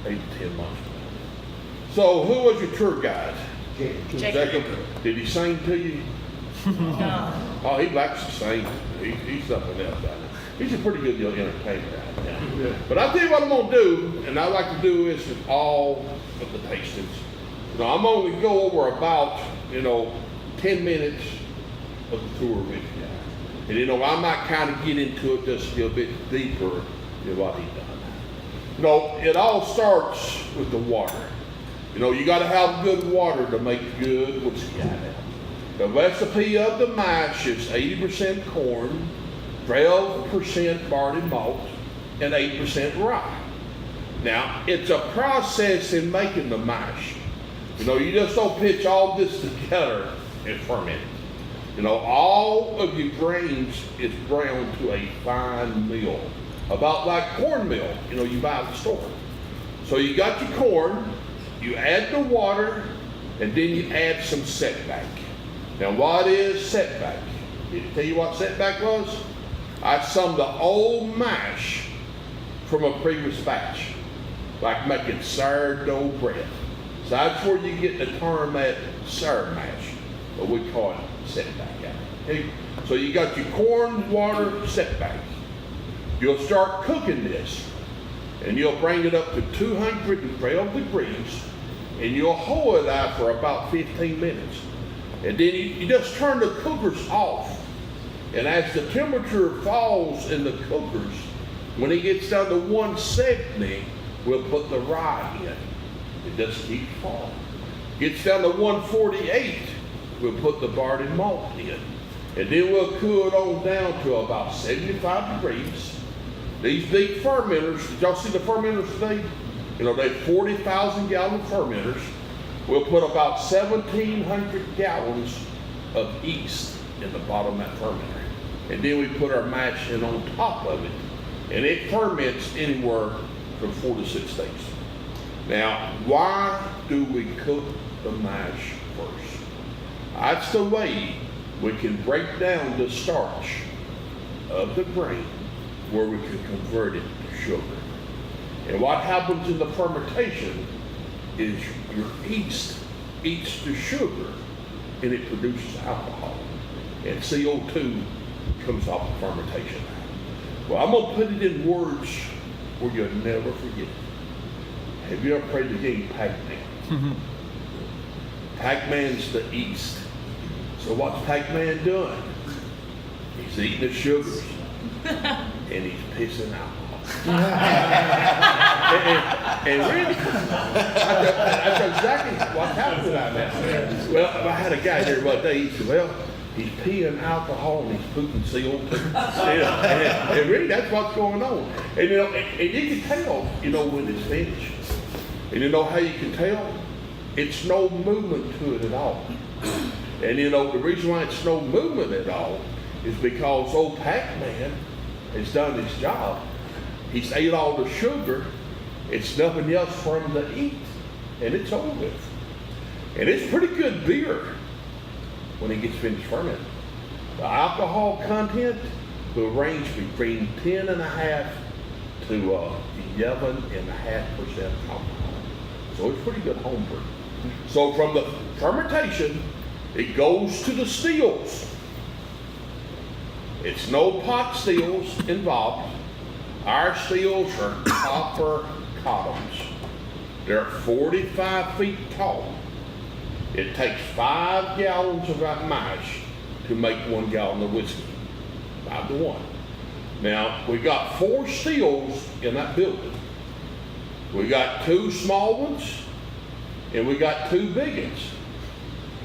8 to 10 months from now. So who was your tour guide? Jacob. Did he sing to you? No. Oh, he likes to sing. He's something else out there. He's a pretty good entertainer out there. Yeah. But I'll tell you what I'm going to do, and I like to do this in all of the tastings. You know, I'm going to go over about, you know, 10 minutes of the tour with you. And you know, I might kind of get into it just a little bit deeper than what he done. You know, it all starts with the water. You know, you got to have good water to make good whiskey out of it. The recipe of the mash is 80% corn, 12% barley malt, and 8% rye. Now, it's a process in making the mash. You know, you just don't pitch all this together and ferment it. You know, all of your grains is ground to a fine meal, about like cornmeal, you know, you buy at the store. So you got your corn, you add the water, and then you add some setback. Now, what is setback? Did I tell you what setback was? That's some of the old mash from a previous batch, like making sourdough bread. So that's where you get the term that sour mash, but we call it setback. Okay? So you got your corn, water, setback. You'll start cooking this, and you'll bring it up to 212 degrees, and you'll hold it out for about 15 minutes. And then you just turn the cookers off. And as the temperature falls in the cookers, when it gets down to 170, we'll put the rye in. It just keeps falling. Gets down to 148, we'll put the barley malt in. And then we'll cool it on down to about 75 degrees. These big fermenters, did y'all see the fermenters today? You know, they're 40,000 gallon fermenters. We'll put about 1,700 gallons of yeast in the bottom of that fermenter. And then we put our mash in on top of it. And it ferments anywhere from 4 to 6 days. Now, why do we cook the mash first? That's the way we can break down the starch of the grain where we can convert it to sugar. And what happens in the fermentation is your yeast eats the sugar and it produces alcohol. And CO2 comes off the fermentation. Well, I'm going to put it in words where you'll never forget it. Have you ever played the game Pac-Man? Pac-Man's the yeast. So what's Pac-Man doing? He's eating the sugars and he's pissing alcohol. and really, that's exactly what's happening right now. Well, I had a guy here one day, he said, well, he's peeing alcohol and he's pooping CO2. and really, that's what's going on. And you know, and you can tell, you know, when it's finished. And you know how you can tell? It's no movement to it at all. And you know, the reason why it's no movement at all is because old Pac-Man has done his job. He's ate all the sugar. It's nothing else for him to eat. And it's over with. And it's pretty good beer when it gets finished fermenting. The alcohol content will range between 10.5 to 11.5% alcohol. So it's pretty good home brew. So from the fermentation, it goes to the stills. It's no pot stills involved. Our stills are copper columns. They're 45 feet tall. It takes 5 gallons of that mash to make 1 gallon of whiskey. 5 to 1. Now, we got 4 stills in that building. We got 2 small ones, and we got 2 big ones.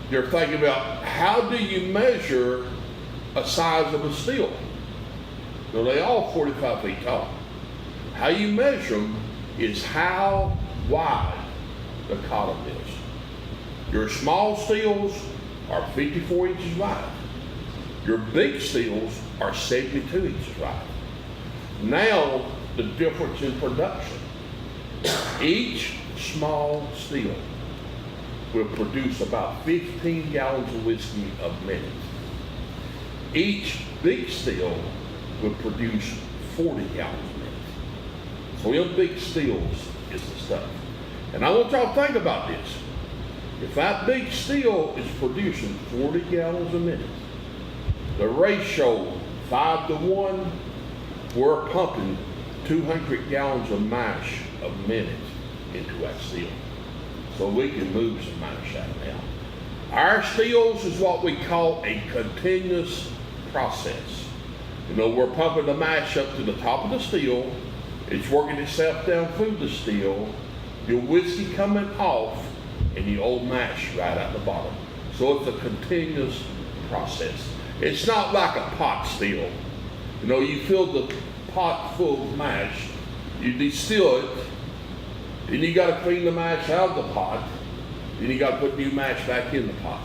You're thinking about, how do you measure a size of a still? Well, they all 45 feet tall. How you measure them is how wide the column is. Your small stills are 54 inches wide. Your big stills are 72 inches wide. Now, the difference in production. Each small still will produce about 15 gallons of whiskey a minute. Each big still will produce 40 gallons a minute. So them big stills is the stuff. And I want y'all to think about this. If that big still is producing 40 gallons a minute, the ratio 5 to 1, we're pumping 200 gallons of mash a minute into that still. So we can move some mash out now. Our stills is what we call a continuous process. You know, we're pumping the mash up to the top of the still. It's working itself down through the still. Your whiskey coming off, and the old mash right at the bottom. So it's a continuous process. It's not like a pot still. You know, you fill the pot full of mash, you distill it, then you got to clean the mash out of the pot, then you got to put new mash back in the pot.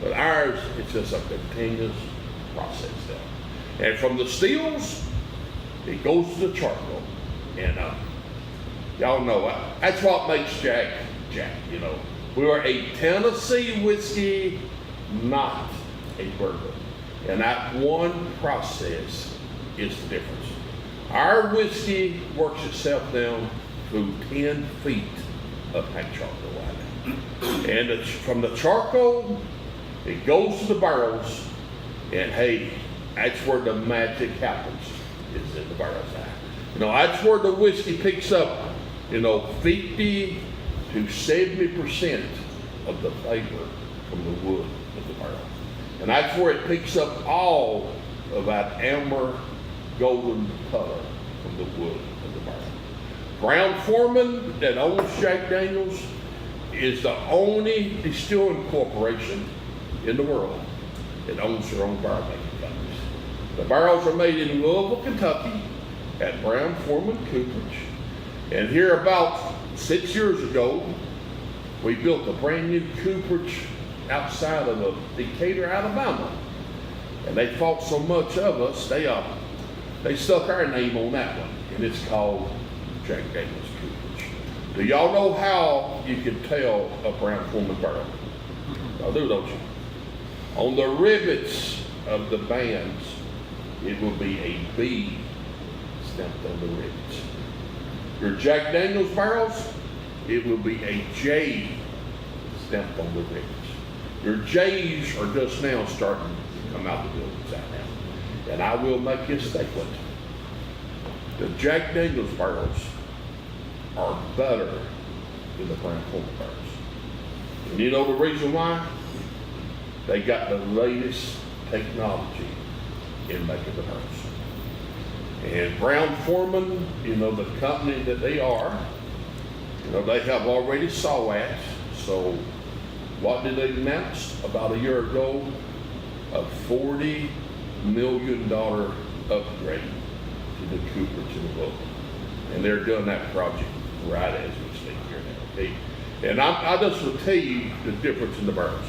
But ours, it's just a continuous process there. And from the stills, it goes to the charcoal. And y'all know, that's what makes Jack, you know. We are a Tennessee whiskey, not a bourbon. And that one process is the difference. Our whiskey works itself down through 10 feet of paint charcoal right now. And it's from the charcoal, it goes to the barrels, and hey, that's where the magic happens, is in the barrels. You know, that's where the whiskey picks up, you know, 50 to 70% of the flavor from the wood of the barrel. And that's where it picks up all of that amber golden color from the wood of the barrel. Brown-Forman, that owns Jack Daniels, is the only distilling corporation in the world that owns their own barrel making companies. The barrels are made in Louisville, Kentucky at Brown-Forman Cooperage. And here about 6 years ago, we built a brand new cooperage outside of Decatur, Alabama. And they thought so much of us, they stuck our name on that one. And it's called Jack Daniels Cooperage. Do y'all know how you can tell a Brown-Forman barrel? Y'all do, don't you? On the rivets of the bands, it will be a B stamped on the rivets. Your Jack Daniels barrels, it will be a J stamped on the rivets. Your J's are just now starting to come out the buildings out now. And I will make you a statement. The Jack Daniels barrels are better than the Brown-Forman barrels. And you know the reason why? They got the latest technology in making the barrels. And Brown-Forman, you know, the company that they are, you know, they have already saw that. So what did they announce about a year ago? A $40 million upgrade to the cooperage in Louisville. And they're doing that project right as we speak here now, okay? And I just will tell you the difference in the barrels.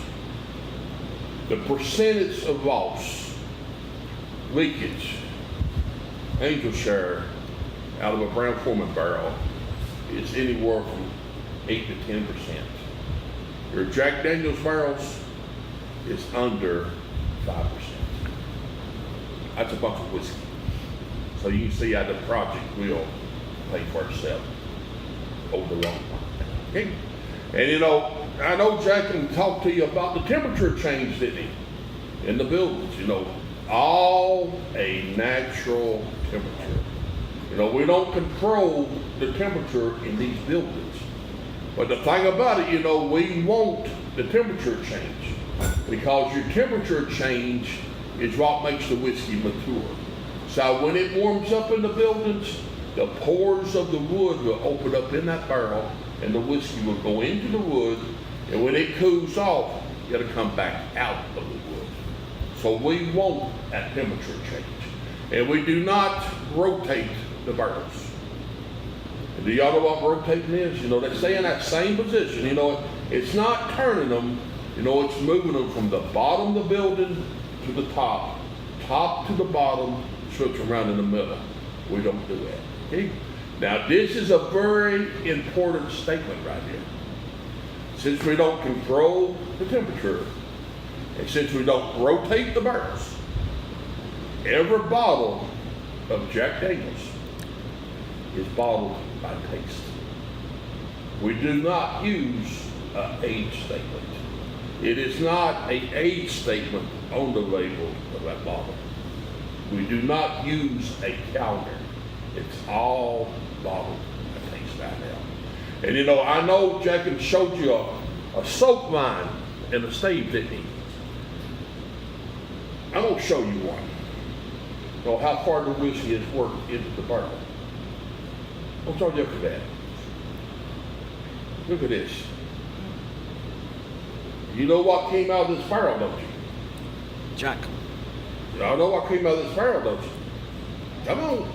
The percentage of loss, leakage, angel share out of a Brown-Forman barrel is anywhere from 8 to 10%. Your Jack Daniels barrels is under 5%. That's a bunch of whiskey. So you can see how the project will pay for itself over the long run. Okay? And you know, I know Jack can talk to you about the temperature change, didn't he? In the buildings, you know, all a natural temperature. You know, we don't control the temperature in these buildings. But the thing about it, you know, we want the temperature change because your temperature change is what makes the whiskey mature. So when it warms up in the buildings, the pores of the wood will open up in that barrel and the whiskey will go into the wood, and when it cools off, it'll come back out of the wood. So we want that temperature change. And we do not rotate the barrels. And do y'all know what rotating is? You know, they stay in that same position. You know, it's not turning them, you know, it's moving them from the bottom of the building to the top to the bottom, switch around in the middle. We don't do that. Okay? Now, this is a very important statement right here. Since we don't control the temperature, and since we don't rotate the barrels, every bottle of Jack Daniels is bottled by taste. We do not use an age statement. It is not an age statement on the label of that bottle. We do not use a calendar. It's all bottled by taste right now. And you know, I know Jack showed you a soap line and a stave, didn't he? I'm going to show you one. You know, how far the whiskey has worked into the barrel. I'll show you after that. Look at this. You know what came out of this barrel, don't you? Jack. Y'all know what came out of this barrel, don't you? Come on.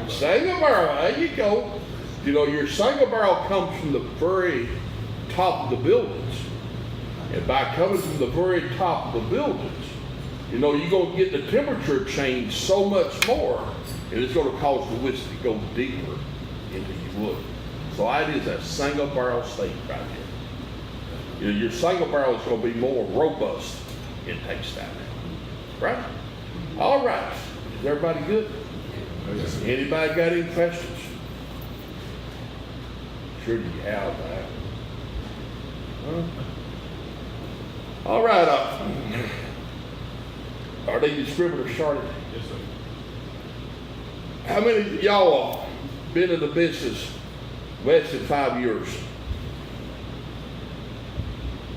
Single barrel, there you go. You know, your single barrel comes from the very top of the buildings. And by coming from the very top of the buildings, you know, you're going to get the temperature change so much more, and it's going to cause the whiskey to go deeper into your wood. So it is a single barrel state right here. You know, your single barrel is going to be more robust in taste that now. Right? All right. Is everybody good? Anybody got any questions? Sure you have, man. Huh? All right. Are they distributors started? Yes, sir. How many of y'all been in the business less than 5 years?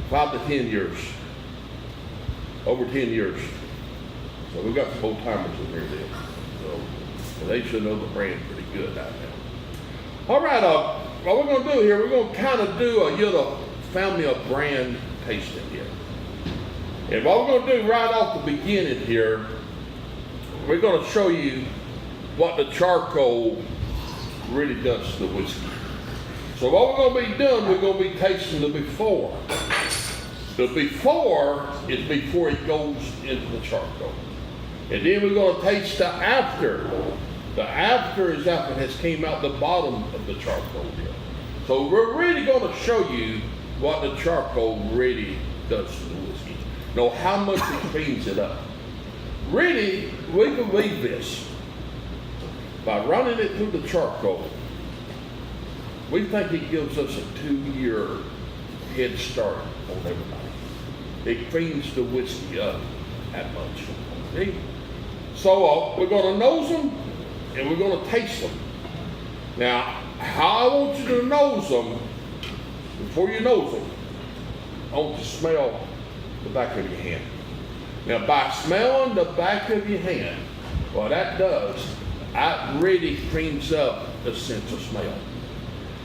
5 to 10 years. Over 10 years. So we've got some old timers in here then. So they should know the brand pretty good out now. All right, what we're going to do here, we're going to kind of do a little family of brand tasting here. And what we're going to do right off the beginning here, we're going to show you what the charcoal really does to the whiskey. So what we're going to be doing, we're going to be tasting the before. The before is before it goes into the charcoal. And then we're going to taste the after. The after is after it has came out the bottom of the charcoal here. So we're really going to show you what the charcoal really does to the whiskey. Know how much it cleans it up. Really, we believe this. By running it through the charcoal, we think it gives us a 2-year head start on everybody. It cleans the whiskey up that much. Okay? So we're going to nose them and we're going to taste them. Now, how I want you to nose them, before you nose them, I want you to smell the back of your hand. Now, by smelling the back of your hand, what that does, that really cleans up the sense of smell.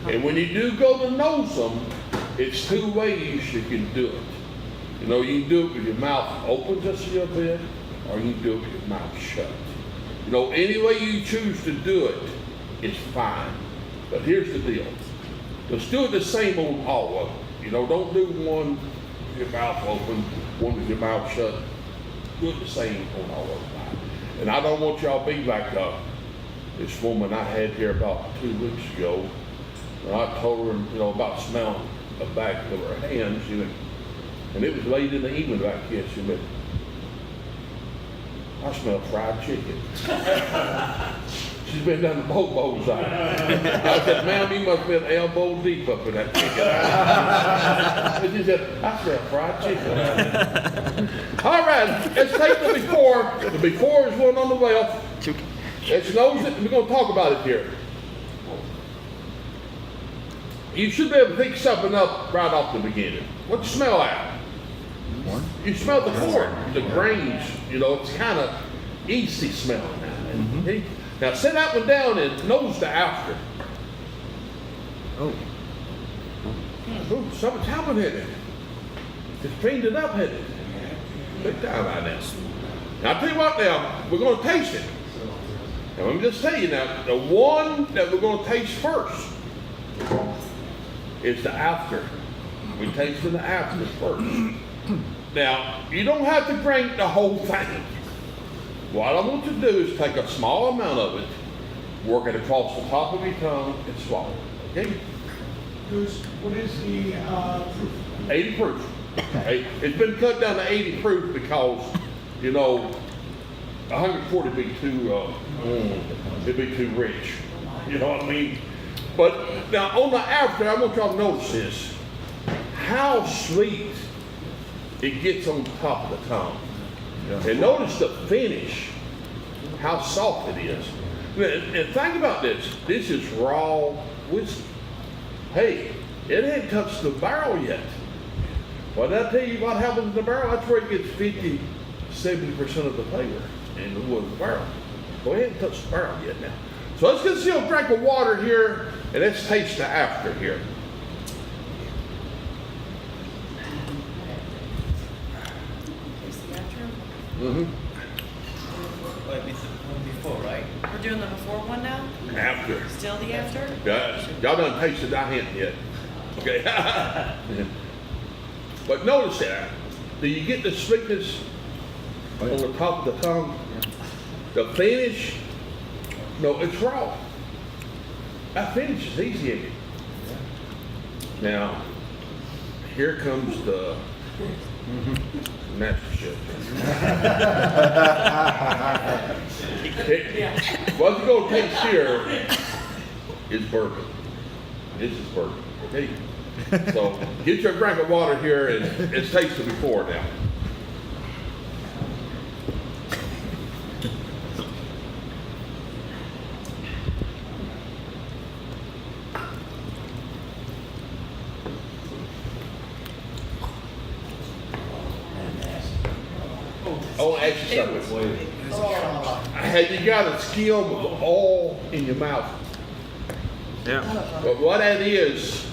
And when you do go to nose them, it's 2 ways you can do it. You know, you can do it with your mouth open just a little bit, or you can do it with your mouth shut. You know, any way you choose to do it, it's fine. But here's the deal. Just do it the same on all of them. You know, don't do one with your mouth open, one with your mouth shut. Do it the same on all of them. And I don't want y'all to be like this woman I had here about 2 weeks ago. And I told her, you know, about smelling the back of her hands, you know, and it was late in the evening back here. She went, I smell fried chicken. She's been down the boat side. I said, ma'am, you must have been elbow deep up in that chicken. And she said, I smell fried chicken. All right, let's take the before. The before is one on the left. Let's nose it. We're going to talk about it here. You should be able to pick something up right off the beginning. What you smell at? You smell the corn, the grains. You know, it's kind of easy smelling now. Okay? Now set that one down and nose the after. Oh. Oh, something's happened in it. It's cleaned it up, hasn't it? Big time right now. Now I'll tell you what now, we're going to taste it. Now let me just tell you now, the one that we're going to taste first is the after. We tasted the after first. Now, you don't have to drink the whole thing. What I want you to do is take a small amount of it, work it across the top of your tongue, and swallow it. Okay? Goose, what is the proof? 80 proof. Okay? It's been cut down to 80 proof because, you know, 140 would be too, it'd be too rich. You know what I mean? But now on the after, I want y'all to notice this. How sweet it gets on top of the tongue. And notice the finish, how soft it is. And think about this. This is raw whiskey. Hey, it hadn't touched the barrel yet. Well, did I tell you what happens in the barrel? That's where it gets 50, 70% of the flavor in the wood of the barrel. Well, it hadn't touched the barrel yet now. So let's get a drink of water here, and let's taste the after here. Before, right? We're doing the before one now? After. Still the after? Yeah, y'all done tasted that hint yet. Okay. But notice that. Do you get the sweetness on the top of the tongue? The finish? No, it's raw. That finish is easy, ain't it? Now, here comes the natural shit. What you're going to taste here is bourbon. This is bourbon, okay? So get your drink of water here and it's tasted before now. Oh, actually, something. Have you got a skim of oil in your mouth? Yeah. But what that is,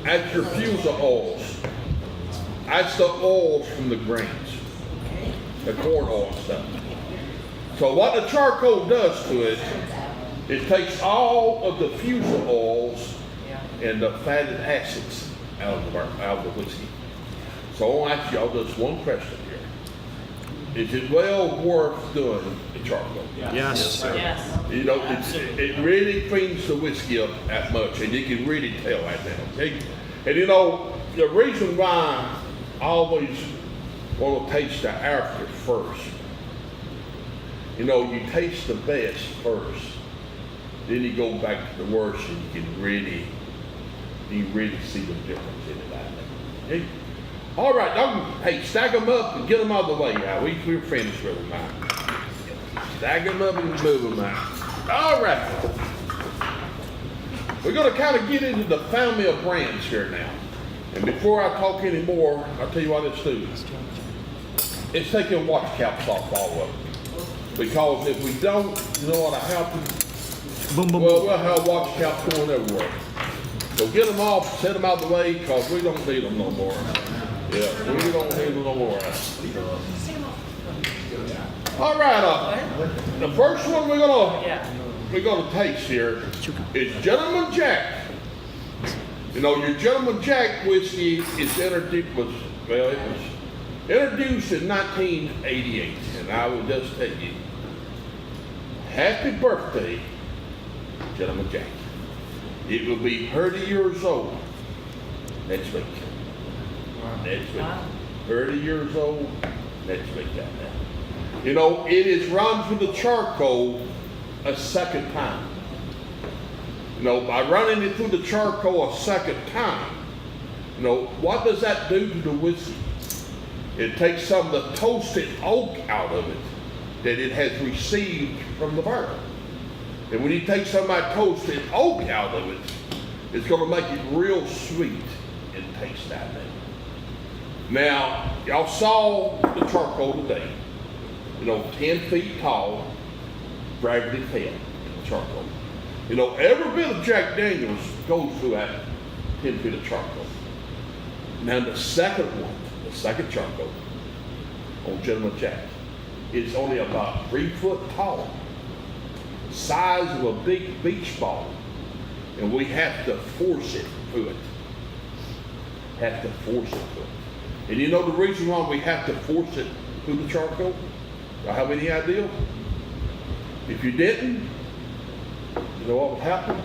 that's your fusel oils. That's the oils from the grains, the corn oil stuff. So what the charcoal does to it, it takes all of the fusel oils and the fatty acids out of the whiskey. So I want to ask y'all just one question here. Is it well worth doing the charcoal? Yes, sir. Yes. You know, it really cleans the whiskey up that much, and you can really tell right now. Okay? And you know, the reason why I always want to taste the after first, you know, you taste the best first, then you go back to the worst, and you can really see the difference in it right now. Okay? All right, hey, stack them up and get them out of the way now. We're finished with them now. Stack them up and move them out. All right. We're going to kind of get into the family of brands here now. And before I talk any more, I'll tell you what it's doing. It's taking watch caps off all of them. Because if we don't, you know what'll happen? Boom, boom, Well, boom. we'll have watch caps going everywhere. So get them off, set them out of the way, because we don't need them no more. Yeah, we don't need them no more. All right, the first one we're gonna taste here is Gentleman Jack. You know, your Gentleman Jack whiskey is introduced in 1988, and I will just tell you, happy birthday, Gentleman Jack. It will be 30 years old next week. Next week. 30 years old next week. You know, it is run through the charcoal a second time. You know, by running it through the charcoal a second time, you know, what does that do to the whiskey? It takes some of the toasted oak out of it that it has received from the barrel. And when you take some of that toasted oak out of it, it's going to make it real sweet and taste that way. Now, y'all saw the charcoal today. 10 feet tall, gravity fed charcoal. Every bit of Jack Daniels goes through that 10 feet of charcoal. Now the second charcoal on Gentleman Jack is only about 3 foot tall, size of a big beach ball, and we have to force it through it. And you know the reason why we have to force it through the charcoal? Do I have any idea? If you didn't, you know what would happen?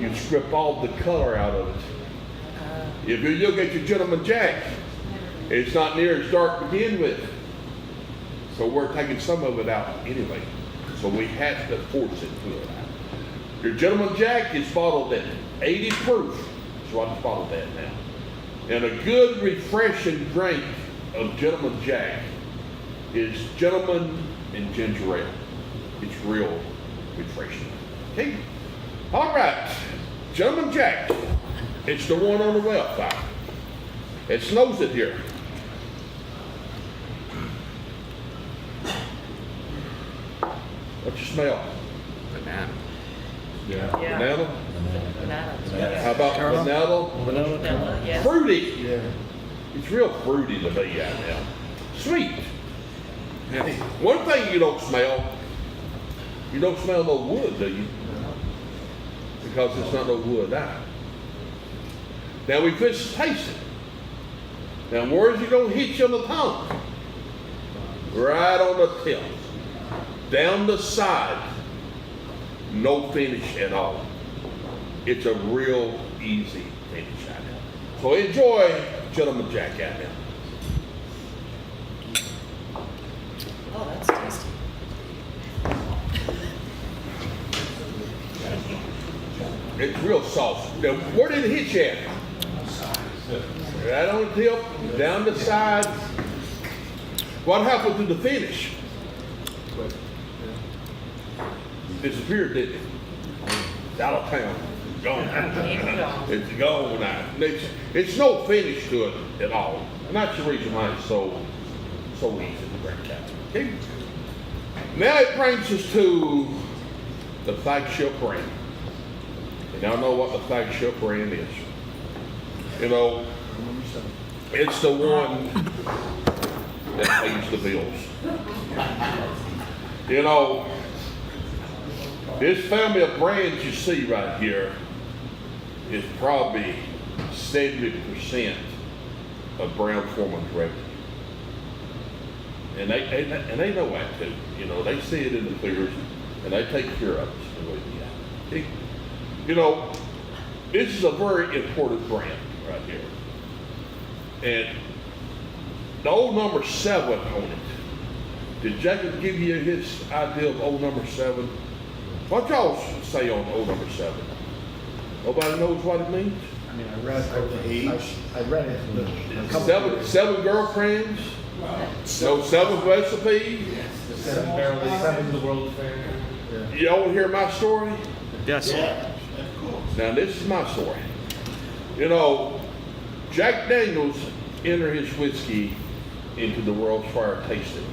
You'd strip all the color out of it. If you look at your Gentleman Jack, it's not near as dark to begin with. So we're taking some of it out anyway. So we have to force it through it. Your Gentleman Jack is bottled at 80 proof. So I just bottled that now. And a good refreshing drink of Gentleman Jack is Gentleman and Ginger Ale. It's real refreshing. Okay? All right. Gentleman Jack. It's the one on the left side. It snows it here. What you smell? Banana. Yeah. Yeah. Banana? How about vanilla? Vanilla, yes. Fruity. Yeah. It's real fruity to me right now. Sweet. Yeah. One thing you don't smell no wood, do you? Because it's not no wood out. Now we just taste it. Now where's it gonna hit you on the tongue? Right on the tip. Down the side. No finish at all. It's a real easy finish out now. So enjoy Gentleman Jack out now. Oh, that's tasty. It's real soft. Now, where did it hit you at? Right on the tip, down the side. What happened to the finish? Disappeared, didn't it? It's out of town. Gone. It's gone now. It's no finish to it at all. And that's the reason why it's so easy to drink out. Okay? Now it brings us to the flagship brand. And y'all know what the flagship brand is. It's the one that pays the bills. This family of brands you see right here is probably 70% of Brown-Forman's revenue. And they know that too. They see it in the figures and they take care of us. This is a very important brand right here. And the old number 7 on it. Did Jacob give you his idea of old number 7? What y'all say on old number 7? Nobody knows what it means? I mean, I read it. Seven girlfriends? No 7 recipes? 7 barrels, 7 the World Fair. You all hear my story? Yes. Yeah. Now this is my story. Jack Daniels entered his whiskey into the World's Fair tasting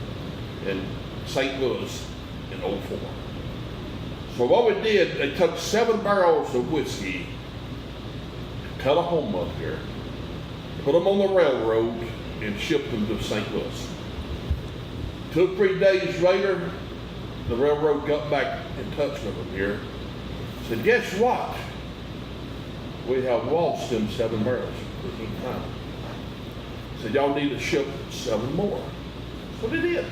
in St. Louis in 2004. So what we did, they took 7 barrels of whiskey, Tullahoma up here, put them on the railroad and shipped them to St. Louis. 2 or 3 days later, the railroad got back in touch with them here. Said, guess what? We have lost them 7 barrels. We can't find them. Said, y'all need to ship 7 more. So they did.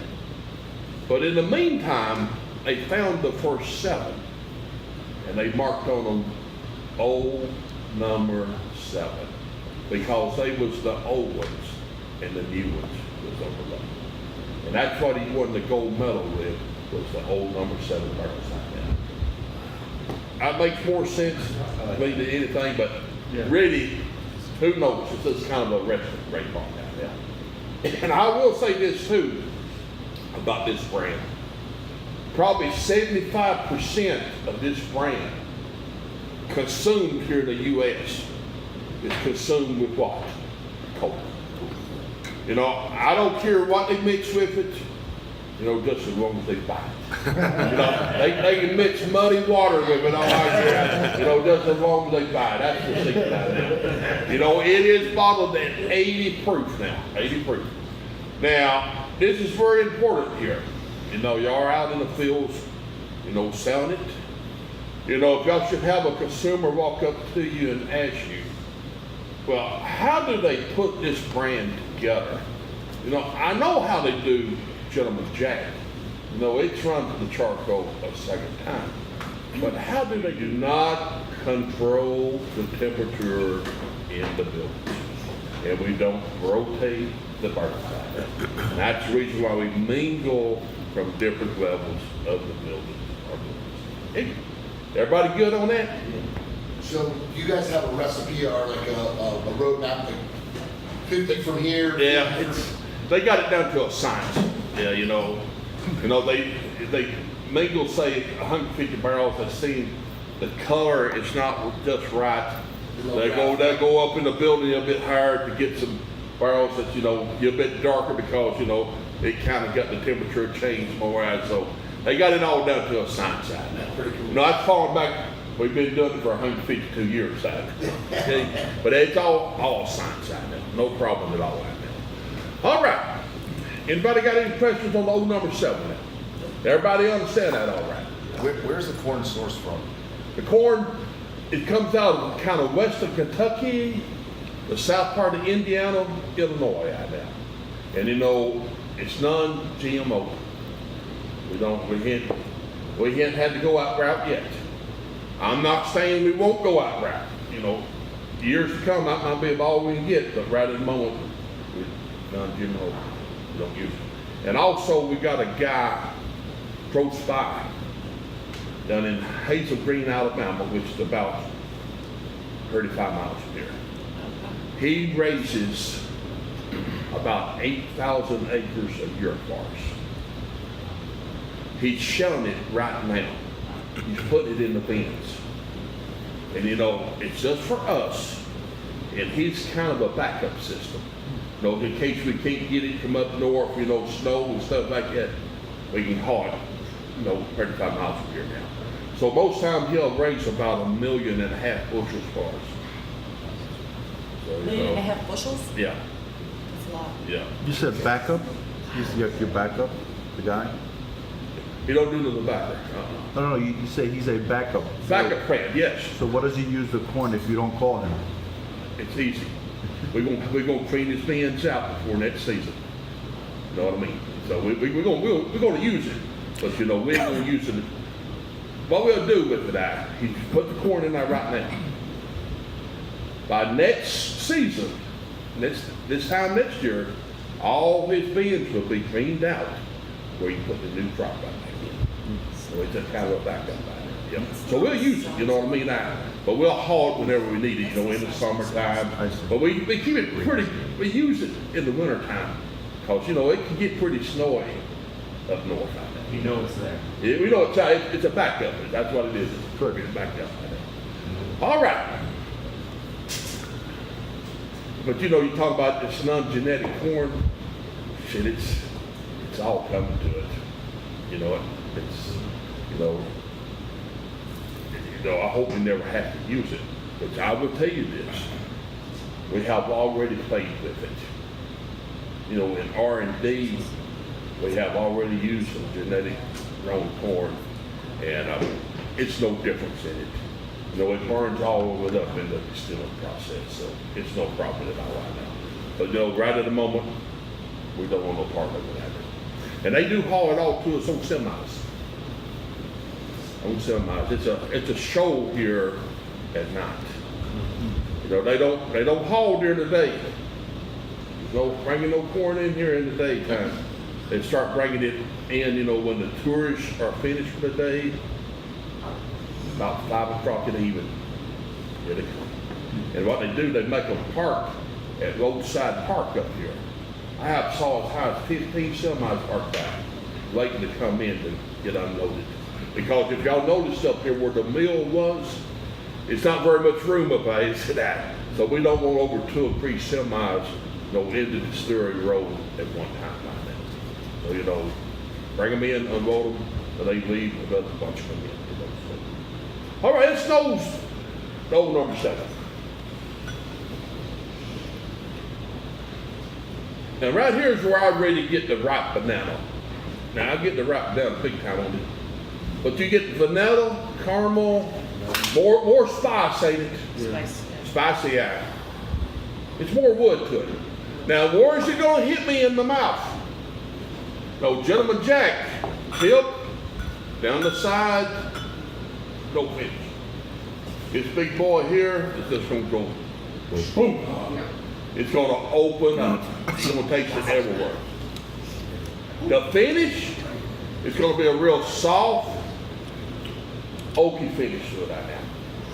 But in the meantime, they found the first 7. And they marked on them old number 7. Because they was the old ones and the new ones was overlooked. And that's what he won the gold medal with, was the old number 7 barrels like that. That makes more sense to me than anything, but really, who knows? It's just kind of a restaurant great bar out there. And I will say this too about this brand. Probably 75% of this brand consumed here in the U.S. is consumed with what? Coke. I don't care what they mix with it. you know, just as long as they buy it. You know, they can mix muddy water with it all right here, you know, just as long as they buy it. That's the secret out there. You know, it is bottled at 80 proof now, 80 proof. Now, this is very important here. You know, y'all are out in the fields, you know, selling it. You know, if y'all should have a consumer walk up to you and ask you, well, how do they put this brand together? You know, I know how they do Gentleman Jack. You know, it's run to the charcoal a second time. But how do they do not control the temperature in the buildings? And we don't rotate the burn factor. And that's the reason why we mingle from different levels of the building. Hey, everybody good on that? So you guys have a recipe or like a roadmap, like 50 from here? Yeah, they got it down to a science. Yeah, you know, they mingle, say 150 barrels. They see the color is not just right. They go up in the building a bit higher to get some barrels that, you know, get a bit darker because, you know, it kind of got the temperature changed more out. So they got it all down to a science side now. Pretty cool. You know, that's falling back. We've been doing it for 152 years side. Okay? But it's all science side now. No problem at all right now. All right. Anybody got any questions on old number 7 now? Everybody understand that all right? Where's the corn sourced from? The corn, it comes out of kind of western Kentucky, the south part of Indiana, Illinois out now. And you know, it's non-GMO. We haven't had to go out route yet. I'm not saying we won't go out route. You know, years to come, that might be all we can get, but right at the moment, we're non-GMO. We don't use it. And also, we got a guy close by down in Hazel Green, Alabama, which is about 35 miles from here. He raises about 8,000 acres of year for us. He's showing it right now. He's putting it in the bins. And you know, it's just for us, and he's kind of a backup system. You know, in case we can't get it from up north, you know, snow and stuff like that, we can haul it, you know, 35 miles from here now. So most times he'll raise about 1.5 million bushels for us. So, you know, 1.5 bushels? yeah, That's a lot. yeah. You said backup? He's your backup, the guy? He don't do the backer. No, you say he's a backup. Backup plan, yes. So what does he use the corn if you don't call him? It's easy. We're gonna clean his bins out before next season. You know what I mean? So we're gonna use it, but you know we ain't gonna use it. What we'll do with it, he put the corn in there right now. By next season, this time next year, all his bins will be cleaned out where you put the new crop right back in. So it's just kind of a backup by there. Yep. So we'll use it, you know what I mean? But we'll haul it whenever we need it, you know, in the summertime. But we keep it we use it in the wintertime because, you know, it can get pretty snowy up north out there. You know it's there. Yeah, we know it's a backup. That's what it is. It's a backup. All right. But you know, you talk about this non-genetic corn. Shit, it's all coming to it. You know, I hope we never have to use it. But I will tell you this: we have already played with it. You know, in R&D, we have already used some genetic grown corn, and it's no difference in it. You know, it burns all the way up in the distilling process, so it's no problem at all right now. But you know, right at the moment, we don't want no part of it. And they do haul it all to us on semis. It's a show here at night. You know, they don't haul during the day. There's no bringing no corn in here in the daytime. They start bringing it in, you know, when the tourists are finished for the day, about 5 o'clock in the evening. Here they come. And what they do, they make them park at roadside park up here. I saw as high as 15 semis parked back, waiting to come in to get unloaded. Because if y'all noticed up here where the mill was, it's not very much room up there, it's that. So we don't want over 2 or 3 semis, you know, into the Distillery Road at one time like that. So, you know, Bring them in, unload them, but they leave, another bunch come in. All right, it's nose number 7. Now right here is where I really get the ripe banana. Now I get the ripe banana big time on it. But you get the vanilla, caramel, more spice, ain't it? Spice. Spicy, yeah. It's more wood to it. Now where's it gonna hit me in the mouth? No, Gentleman Jack, tip, down the side, no finish. This big boy here is just gonna go boom. It's gonna open up. It's gonna taste it everywhere. The finish is gonna be a real soft, oaky finish to it right now.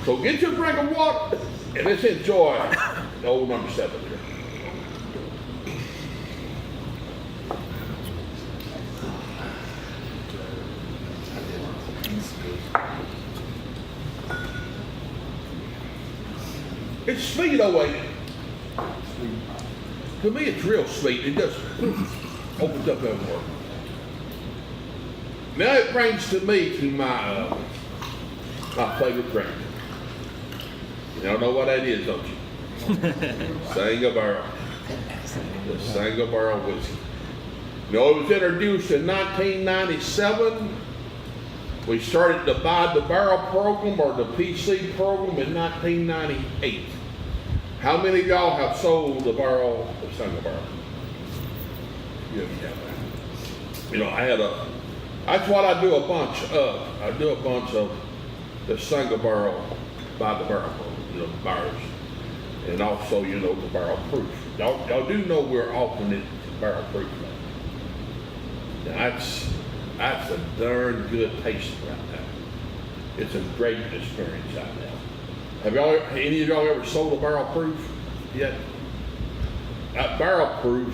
So get your drink of water and let's enjoy the old number 7 here. It's sweet, oh wait. To me, it's real sweet. It just opens up everywhere. Now it brings to me to my favorite drink. Y'all know what that is, don't you? Single barrel. The single barrel whiskey. You know, it was introduced in 1997. We started the Buy the Barrel program, or the PC program, in 1998. How many of y'all have sold the barrel of single barrel? Yeah, you know, that's what I do a bunch of. I do a bunch of the single barrel Buy the Barrel program, you know, bars. And also, you know, the barrel proof. Y'all do know we're offering it barrel proof now. That's a darn good taste right now. It's a great experience right now. Have any of y'all ever sold a barrel proof yet? That barrel proof,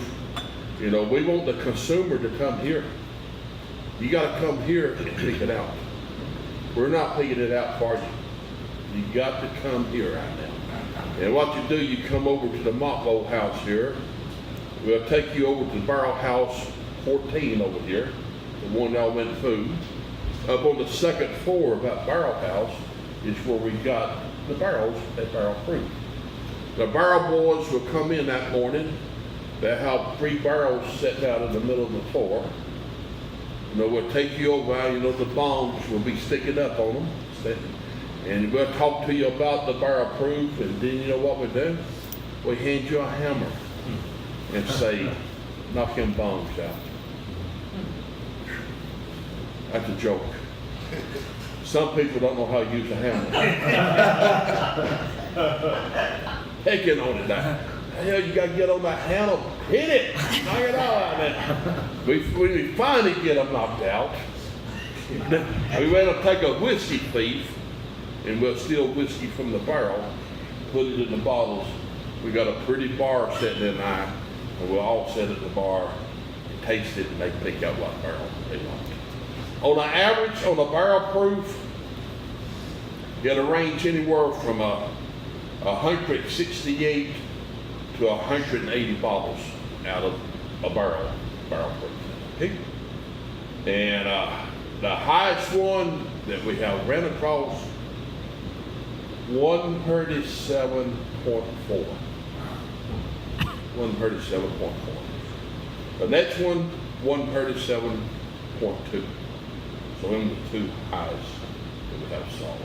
you know, we want the consumer to come here. You got to come here and pick it out. We're not picking it out for you. You got to come here right now. And what you do, you come over to the Motlow house here. We'll take you over to Barrel House 14 over here, the one y'all went to. Up on the second floor of that Barrel House is where we got the barrels at barrel proof. The barrel boys will come in that morning. They have 3 barrels set out in the middle of the floor. You know, we'll take you over, you know, the bombs will be sticking up on them. And we'll talk to you about the barrel proof, and then you know what we do? We hand you a hammer and say, knock them bombs out. That's a joke. Some people don't know how to use a hammer. Picking on it now. Hell, you got to get on that handle, hit it, knock it out. And we finally get them knocked out. We went to take a whiskey thief, and we'll steal whiskey from the barrel, put it in the bottles. We got a pretty bar sitting in there, and we'll all sit at the bar and taste it, and they pick out what barrel they want. On the average, on a barrel proof, it'll range anywhere from 168 to 180 bottles out of a barrel proof. Okay? And the highest one that we have ran across, 137.4. 137.4. The next one, 137.2. So them are the 2 highest that we have sold.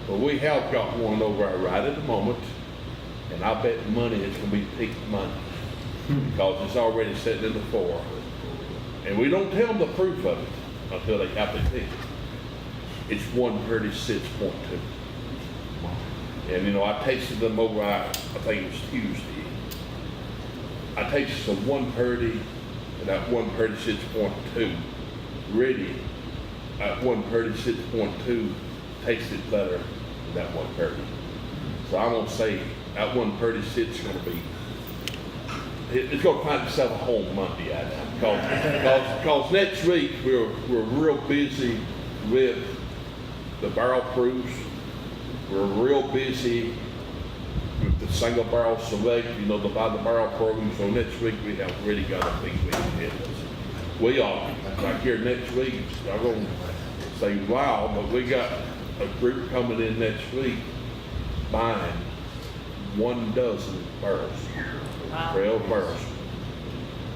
But we have got one over there right at the moment, and I bet money it's going to be peak money because it's already sitting in the floor. And we don't tell them the proof of it until they have to pick it. It's 136.2. And you know, I tasted them over, I think it was Tuesday. I tasted some 130 and that 136.2. Really, at 136.2 tasted better than that 130. So I'm gonna say that 136 is gonna be, it's gonna find itself a home Monday out now. Because next week we're real busy with the barrel proofs. We're real busy with the single barrel select, you know, the Buy the Barrel program. So next week we have really got a big week ahead of us. We are, like here next week, I'm gonna say wow, but we got a group coming in next week buying 12 barrels, 12 barrels.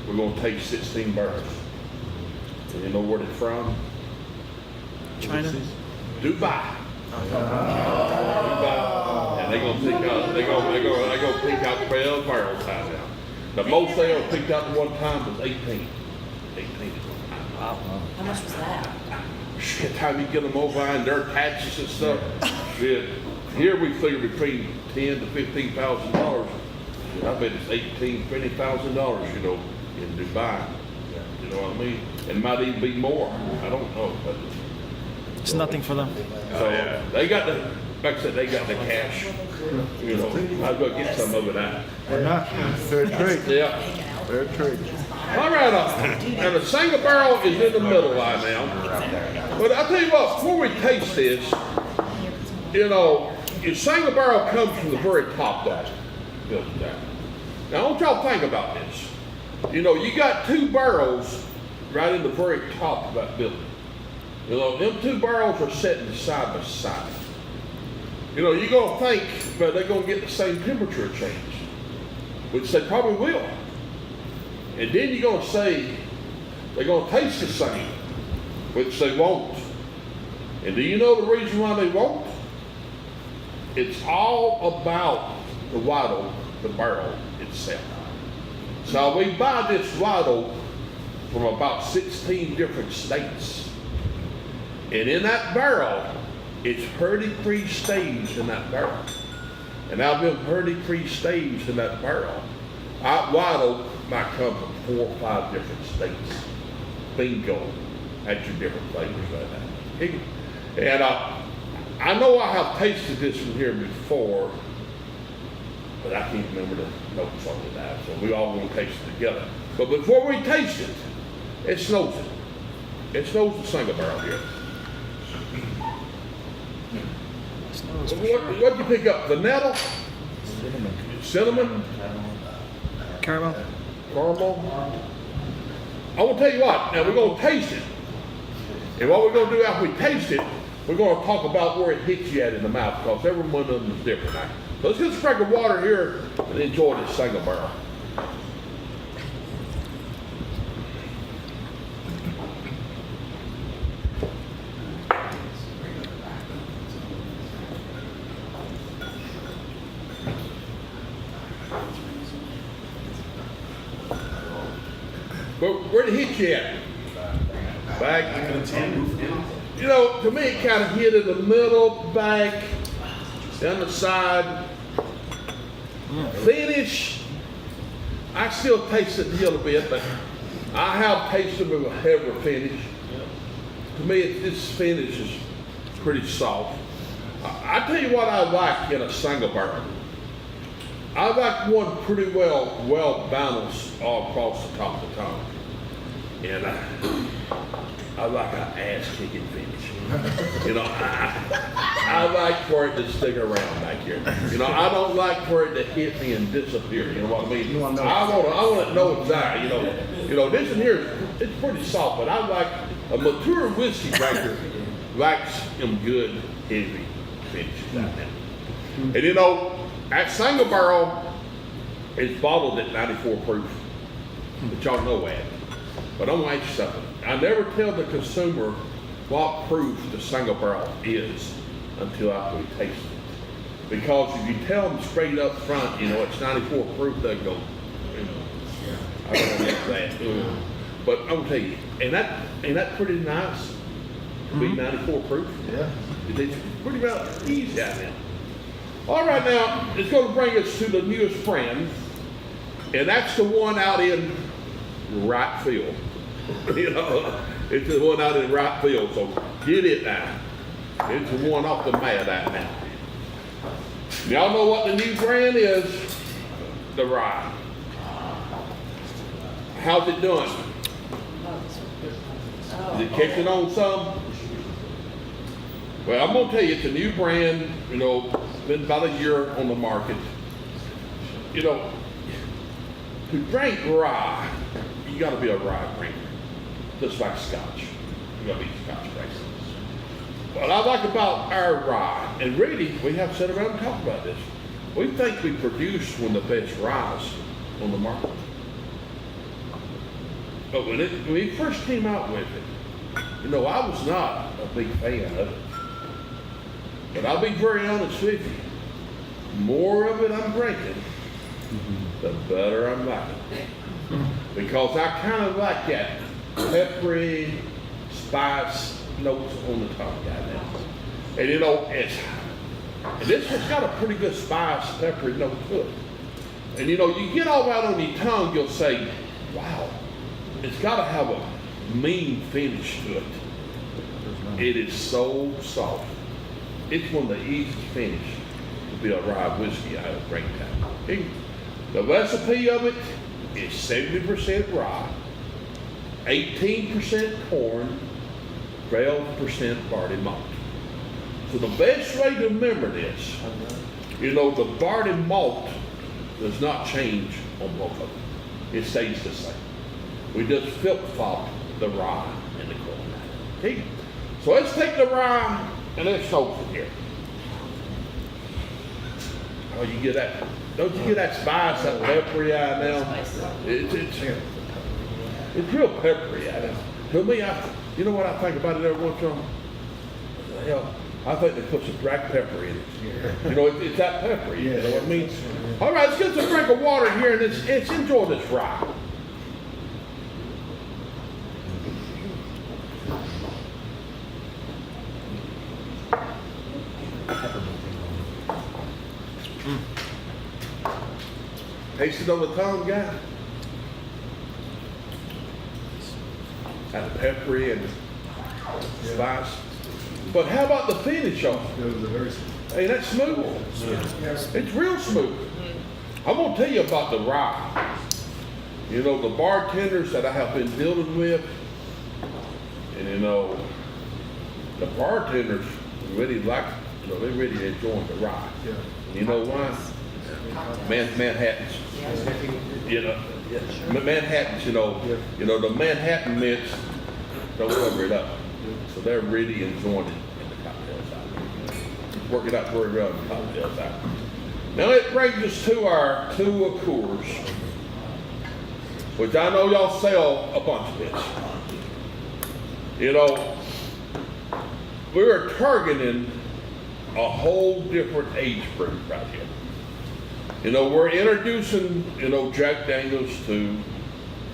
We're gonna take 16 barrels. And you know where they're from? China. Dubai. Dubai. And they're gonna pick out 12 barrels out now. The most they ever picked out at one time was 18. 18. Wow. How much was that? Shit, time you get them over and their taxes and stuff. Shit. Here we figure between $10,000 to $15,000. I bet it's $18,000, $20,000, you know, in Dubai. You know what I mean? It might even be more. I don't know, but It's nothing for them. so they got the, like I said, they got the cash. You know, I'll go get some of it out. Or not. Fair trade. Yeah. Fair trade. All right, and the single barrel is in the middle right now. But I'll tell you what, before we taste this, you know, your single barrel comes from the very top down. Now, I want y'all to think about this. You know, you got 2 barrels right in the very top of that building. You know, them 2 barrels are sitting side by side. You know, you're going to think, but they're going to get the same temperature change, which they probably will. And then you're going to say they're going to taste the same, which they won't. And do you know the reason why they won't? It's all about the white oak, the barrel itself. So we buy this white oak from about 16 different states. And in that barrel, it's 33 staves in that barrel. And out of them 33 staves in that barrel, white oak might come from 4 or 5 different states. Bingo. That's your different flavors like that. And I know I have tasted this from here before, but I can't remember the notes on it now, so we all want to taste it together. But before we taste it, it snows it. It snows the single barrel here. What'd you pick up? Vanilla? Cinnamon? Caramel. Caramel? I want to tell you what, now we're going to taste it. And what we're going to do after we taste it, we're going to talk about where it hits you at in the mouth, because every one of them is different. Right? So let's get a drink of water here and enjoy this single barrel. Where'd it hit you at? Back. You know, to me it kind of hit in the middle, back, down the side. Finish, I still taste it a little bit, but I have tasted with a heavier finish. To me, this finish is pretty soft. I tell you what I like in a single barrel. I like one pretty well balanced all across the top of the tongue. And I like an ass-kicking finish. You know, I like for it to stick around back here. You know, I don't like for it to hit me and disappear. You know what I mean? I want to know exactly. You know, this in here, it's pretty soft, but I like a mature whiskey drinker likes them good, heavy finishes out there. And you know, that single barrel is bottled at 94 proof, but y'all know that. But I'm gonna ask you something. I never tell the consumer what proof the single barrel is until after we taste it. Because if you tell them straight up front, you know, it's 94 proof, they'll go, I don't want that. But I'm gonna tell you, ain't that pretty nice to be 94 proof? Yeah. It's pretty well easy out there. All right, now, it's going to bring us to the newest friend, and that's the one out in right field. You know, it's the one out in right field, so get it now. It's the one off the mat out now. Y'all know what the new brand is? The rye. How's it doing? Is it catching on some? Well, I'm going to tell you, it's a new brand, you know, been about a year on the market. You know, to drink rye, you got to be a rye drinker. just like Scotch. We're gonna be Scotch racing. What I like about our rye, and really, we have sat around and talked about this. We think we produce one of the best ryes on the market. But when we first came out with it, you know, I was not a big fan of it. But I'll be very honest with you. More of it I'm drinking, the better I'm liking it. Because I kind of like that peppery, spice notes on the tongue, goddamn. And you know, this has got a pretty good spice, peppery note to it. And you know, you get all that on your tongue, you'll say, wow, it's got to have a mean finish to it. It is so soft. It's one of the easiest finish to be a rye whiskey out of drink time. Okay? The recipe of it is 70% rye, 18% corn, 12% barley malt. So the best way to remember this, you know, the barley malt does not change on both of them. It stays the same. We just flip-flop the rye and the corn. Okay? So let's take the rye and let's soak it here. Oh, you get that? Don't you get that spice, that peppery out now? It's real peppery out now. To me, you know what I think about it every once in a while? Hell, I think they put some black pepper in it. You know, it's that peppery. You know what I mean? All right, let's get some drink of water here and let's enjoy this rye. Taste it on the tongue, guy. Kind of peppery and spice. But how about the finish on it? Hey, that's smooth. It's real smooth. I'm gonna tell you about the rye. You know, the bartenders that I have been dealing with, and you know, the bartenders really like, you know, they really enjoy the rye. You know why? Manhattans. You know, Manhattans, you know, the Manhattan mints don't cover it up. So they're really enjoying it in the cocktail side. It's working out very well in the cocktail side. Now it brings us to our two liqueurs, which I know y'all sell a bunch of this. You know, we are targeting a whole different age group right here. You know, we're introducing, you know, Jack Daniels to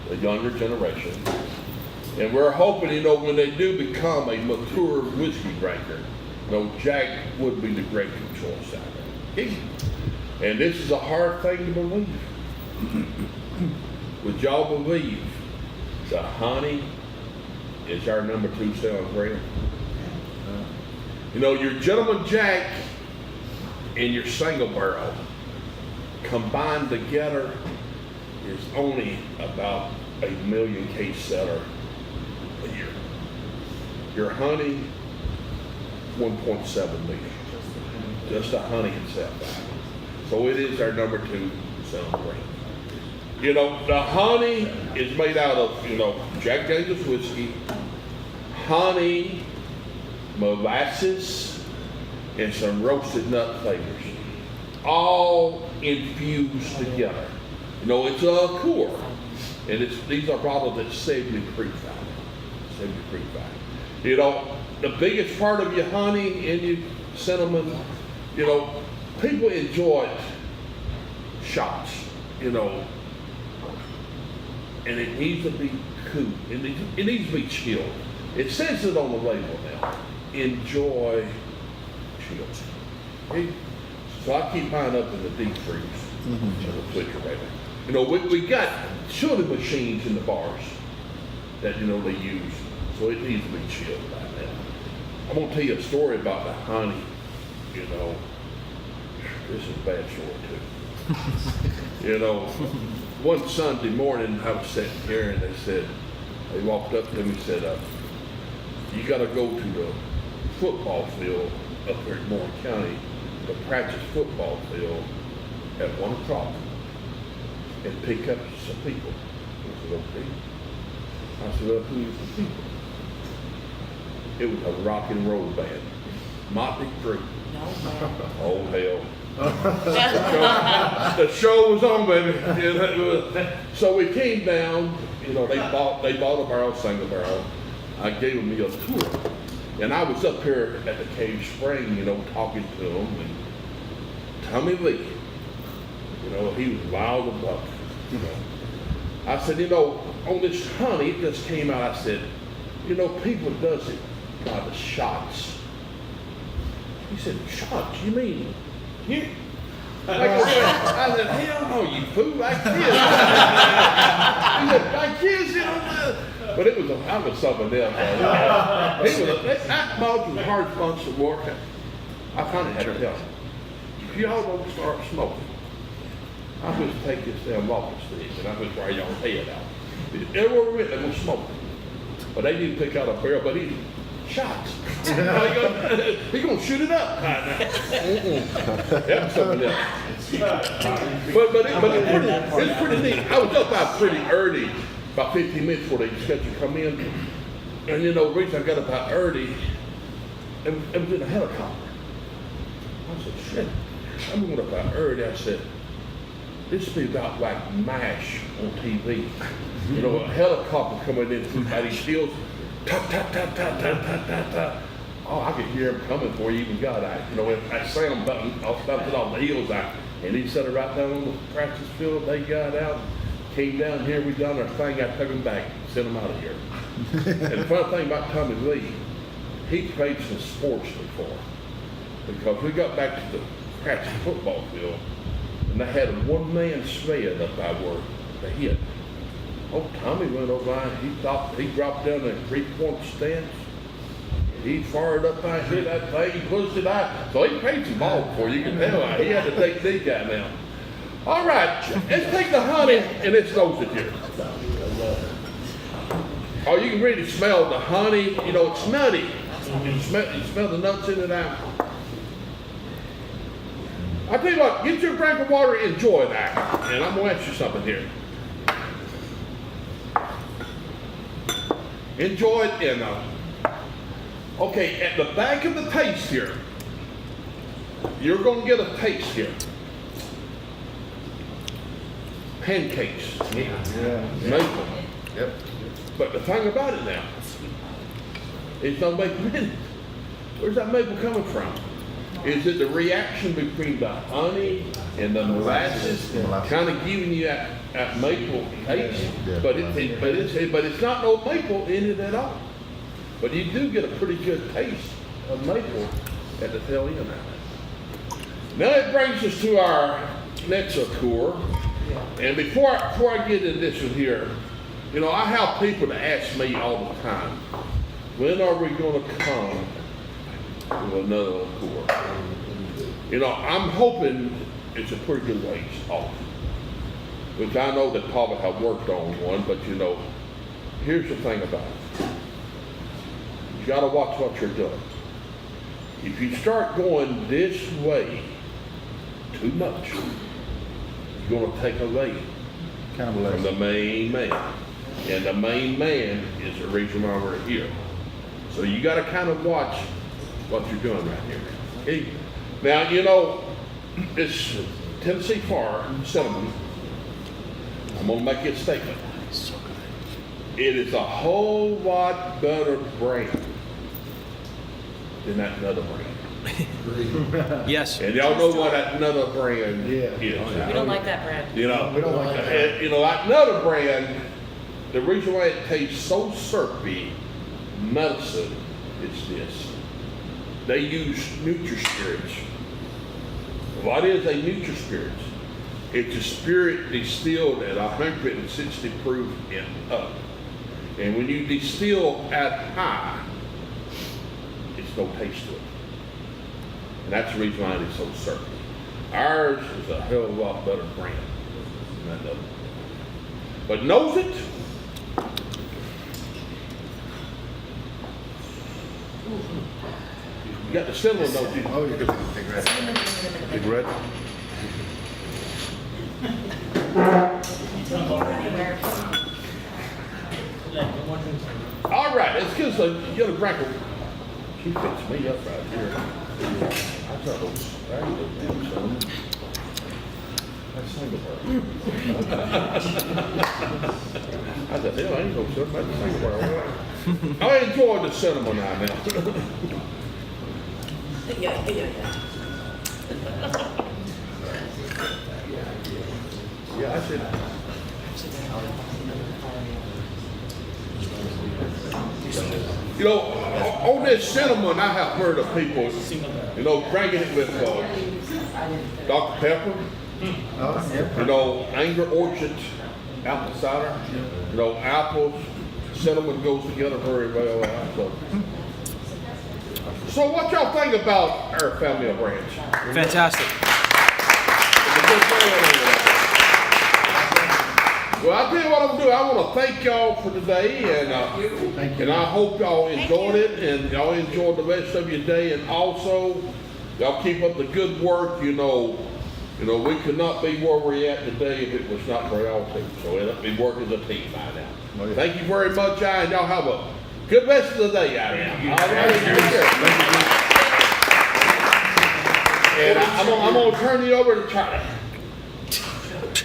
the younger generation. And we're hoping, you know, when they do become a mature whiskey drinker, you know, Jack would be the great choice out there. Okay? And this is a hard thing to believe. Would y'all believe the honey is our number 2 selling brand? You know, your Gentleman Jack and your single barrel combined together is only about a 1 million case seller a year. Your honey, 1.7 million. Just the honey itself. So it is our number 2 selling brand. You know, the honey is made out of, you know, Jack Daniels whiskey, honey, molasses, and some roasted nut flavors, all infused together. You know, it's a liqueur, and these are bottled at 70 proof. 70 proof. You know, the biggest part of your honey and your cinnamon, you know, people enjoy shots, you know, and it needs to be cool. It needs to be chilled. It says it on the label now. Enjoy chilled. Okay? So I keep mine up in the deep freeze, in the refrigerator. You know, we got chilling machines in the bars that, you know, they use, so it needs to be chilled right now. I'm gonna tell you a story about the honey. You know, this is a bad story too. You know, one Sunday morning I was sitting here and they walked up to me and said, you gotta go to the football field up here in Morgan County, the practice football field at 1 o'clock and pick up some people. I said, okay. I said, well, who's the people? It was a rock and roll band. Motley Crue. Oh, hell. The show was on, baby. So we came down, you know, they bought a barrel, sang a barrel. I gave them a tour. And I was up here at the Cave Spring, you know, talking to them. And Tommy Lee, you know, he was wild about it, you know. I said, you know, on this honey, it just came out. I said, you know, people does it by the shots. He said, shots? You mean you? I said, hell no, you fool, like kids. He said, like kids, you know. But it was, I was something else. That malt was a hard bunch of work. I kind of had to tell him, if y'all don't start smoking, I'm going to take this damn walking stick and I'm going to wear y'all's head out. Everywhere we went, they were smoking. But they didn't pick out a barrel, but he shots. He going to shoot it up. That was something else. But it's pretty neat. I was up out pretty early, about 15 minutes before they scheduled to come in. And you know, the reason I got up out early, it was in a helicopter. I said, shit, I'm going up out early. I said, this would be about like MASH on TV. You know, a helicopter coming in through these hills, tap, tap, tap, tap, tap, tap, tap, tap. Oh, I could hear him coming before he even got out. You know, I sound button, I was bouncing off the hills out. And he set it right down on the practice field. They got out, came down here, we done our thing, I took him back, sent him out of here. And the funny thing about Tommy Lee, he played some sports before. Because we got back to the practice football field, and they had a one-man sled up by where they hit. Oh, Tommy went over and he dropped down in a 3-point stance. He fired up by hit that thing, he pushed it out. So he played some ball before, you can tell. He had to take this guy now. All right, let's take the honey and let's nose it here. Oh, you can really smell the honey. You know, it's nutty. You smell the nuts in it out. I tell you what, get your drink of water, enjoy that. And I'm gonna ask you something here. Enjoy it in okay, at the back of the taste here, you're gonna get a taste here. Pancakes. Yeah. Maple. Yep. But the thing about it now, it's no maple in it. Where's that maple coming from? Is it the reaction between the honey and the molasses kind of giving you that maple taste? But it's not no maple in it at all. But you do get a pretty good taste of maple at the tail end of that. Now it brings us to our next liqueur. And before I get into this one here, you know, I have people that ask me all the time, when are we going to come with another liqueur? You know, I'm hoping it's a pretty good ways off. Which I know that Paul have worked on one, but you know, here's the thing about it. You got to watch what you're doing. If you start going this way too much, you're going to take away from the main man. And the main man is the reason why we're here. So you got to kind of watch what you're doing right here. Okay? Now, you know, it's Tennessee Farm cinnamon. I'm going to make you a statement. It is a whole lot better brand than that another brand. Yes. And y'all know what that another brand is. We don't like that brand. You know, We don't like that. You know, that another brand, the reason why it tastes so syrupy, medicine, is this. They use Nutri-Spirits. What is a Nutri-Spirits? It's a spirit distilled at 160 proof and up. And when you distill at high, it's no taste to it. And that's the reason why it's so syrupy. Ours is a hell of a lot better brand than that other. But knows it? You got the cinnamon, don't you? Oh, you got the big red. Big red? All right, it's good. So you got a drink. She fixed me up right here. I thought it was very good, man, son. That's Singapore. I said, hell, I ain't gonna shut about Singapore. I enjoyed the cinema now. Yeah, I said. You know, on this cinnamon, I have heard of people, you know, drinking it with Dr. Pepper, you know, Angry Orchard, apple cider, you know, apples, cinnamon goes together very well. So what y'all think about our family of ranch? Fantastic. Well, I'll tell you what I'm gonna do. I want to thank y'all for today, and I hope y'all enjoyed it, and y'all enjoyed the rest of your day, and also y'all keep up the good work. You know, we could not be where we're at today if it was not for y'all too. So we work as a team by now. Thank you very much, and y'all have a good rest of the day out there. All right, and I'm gonna turn you over to Charlie.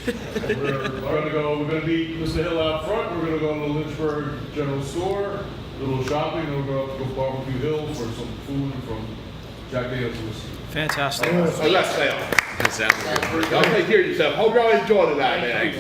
We're gonna meet Mr. Hill out front. We're gonna go to the Lynchburg General Store, a little shopping, and we're gonna go to Barbecue Hill for some food from Jack Daniels Distillery. Fantastic. Let's say. Y'all take care of yourself. Hope y'all enjoyed it out there.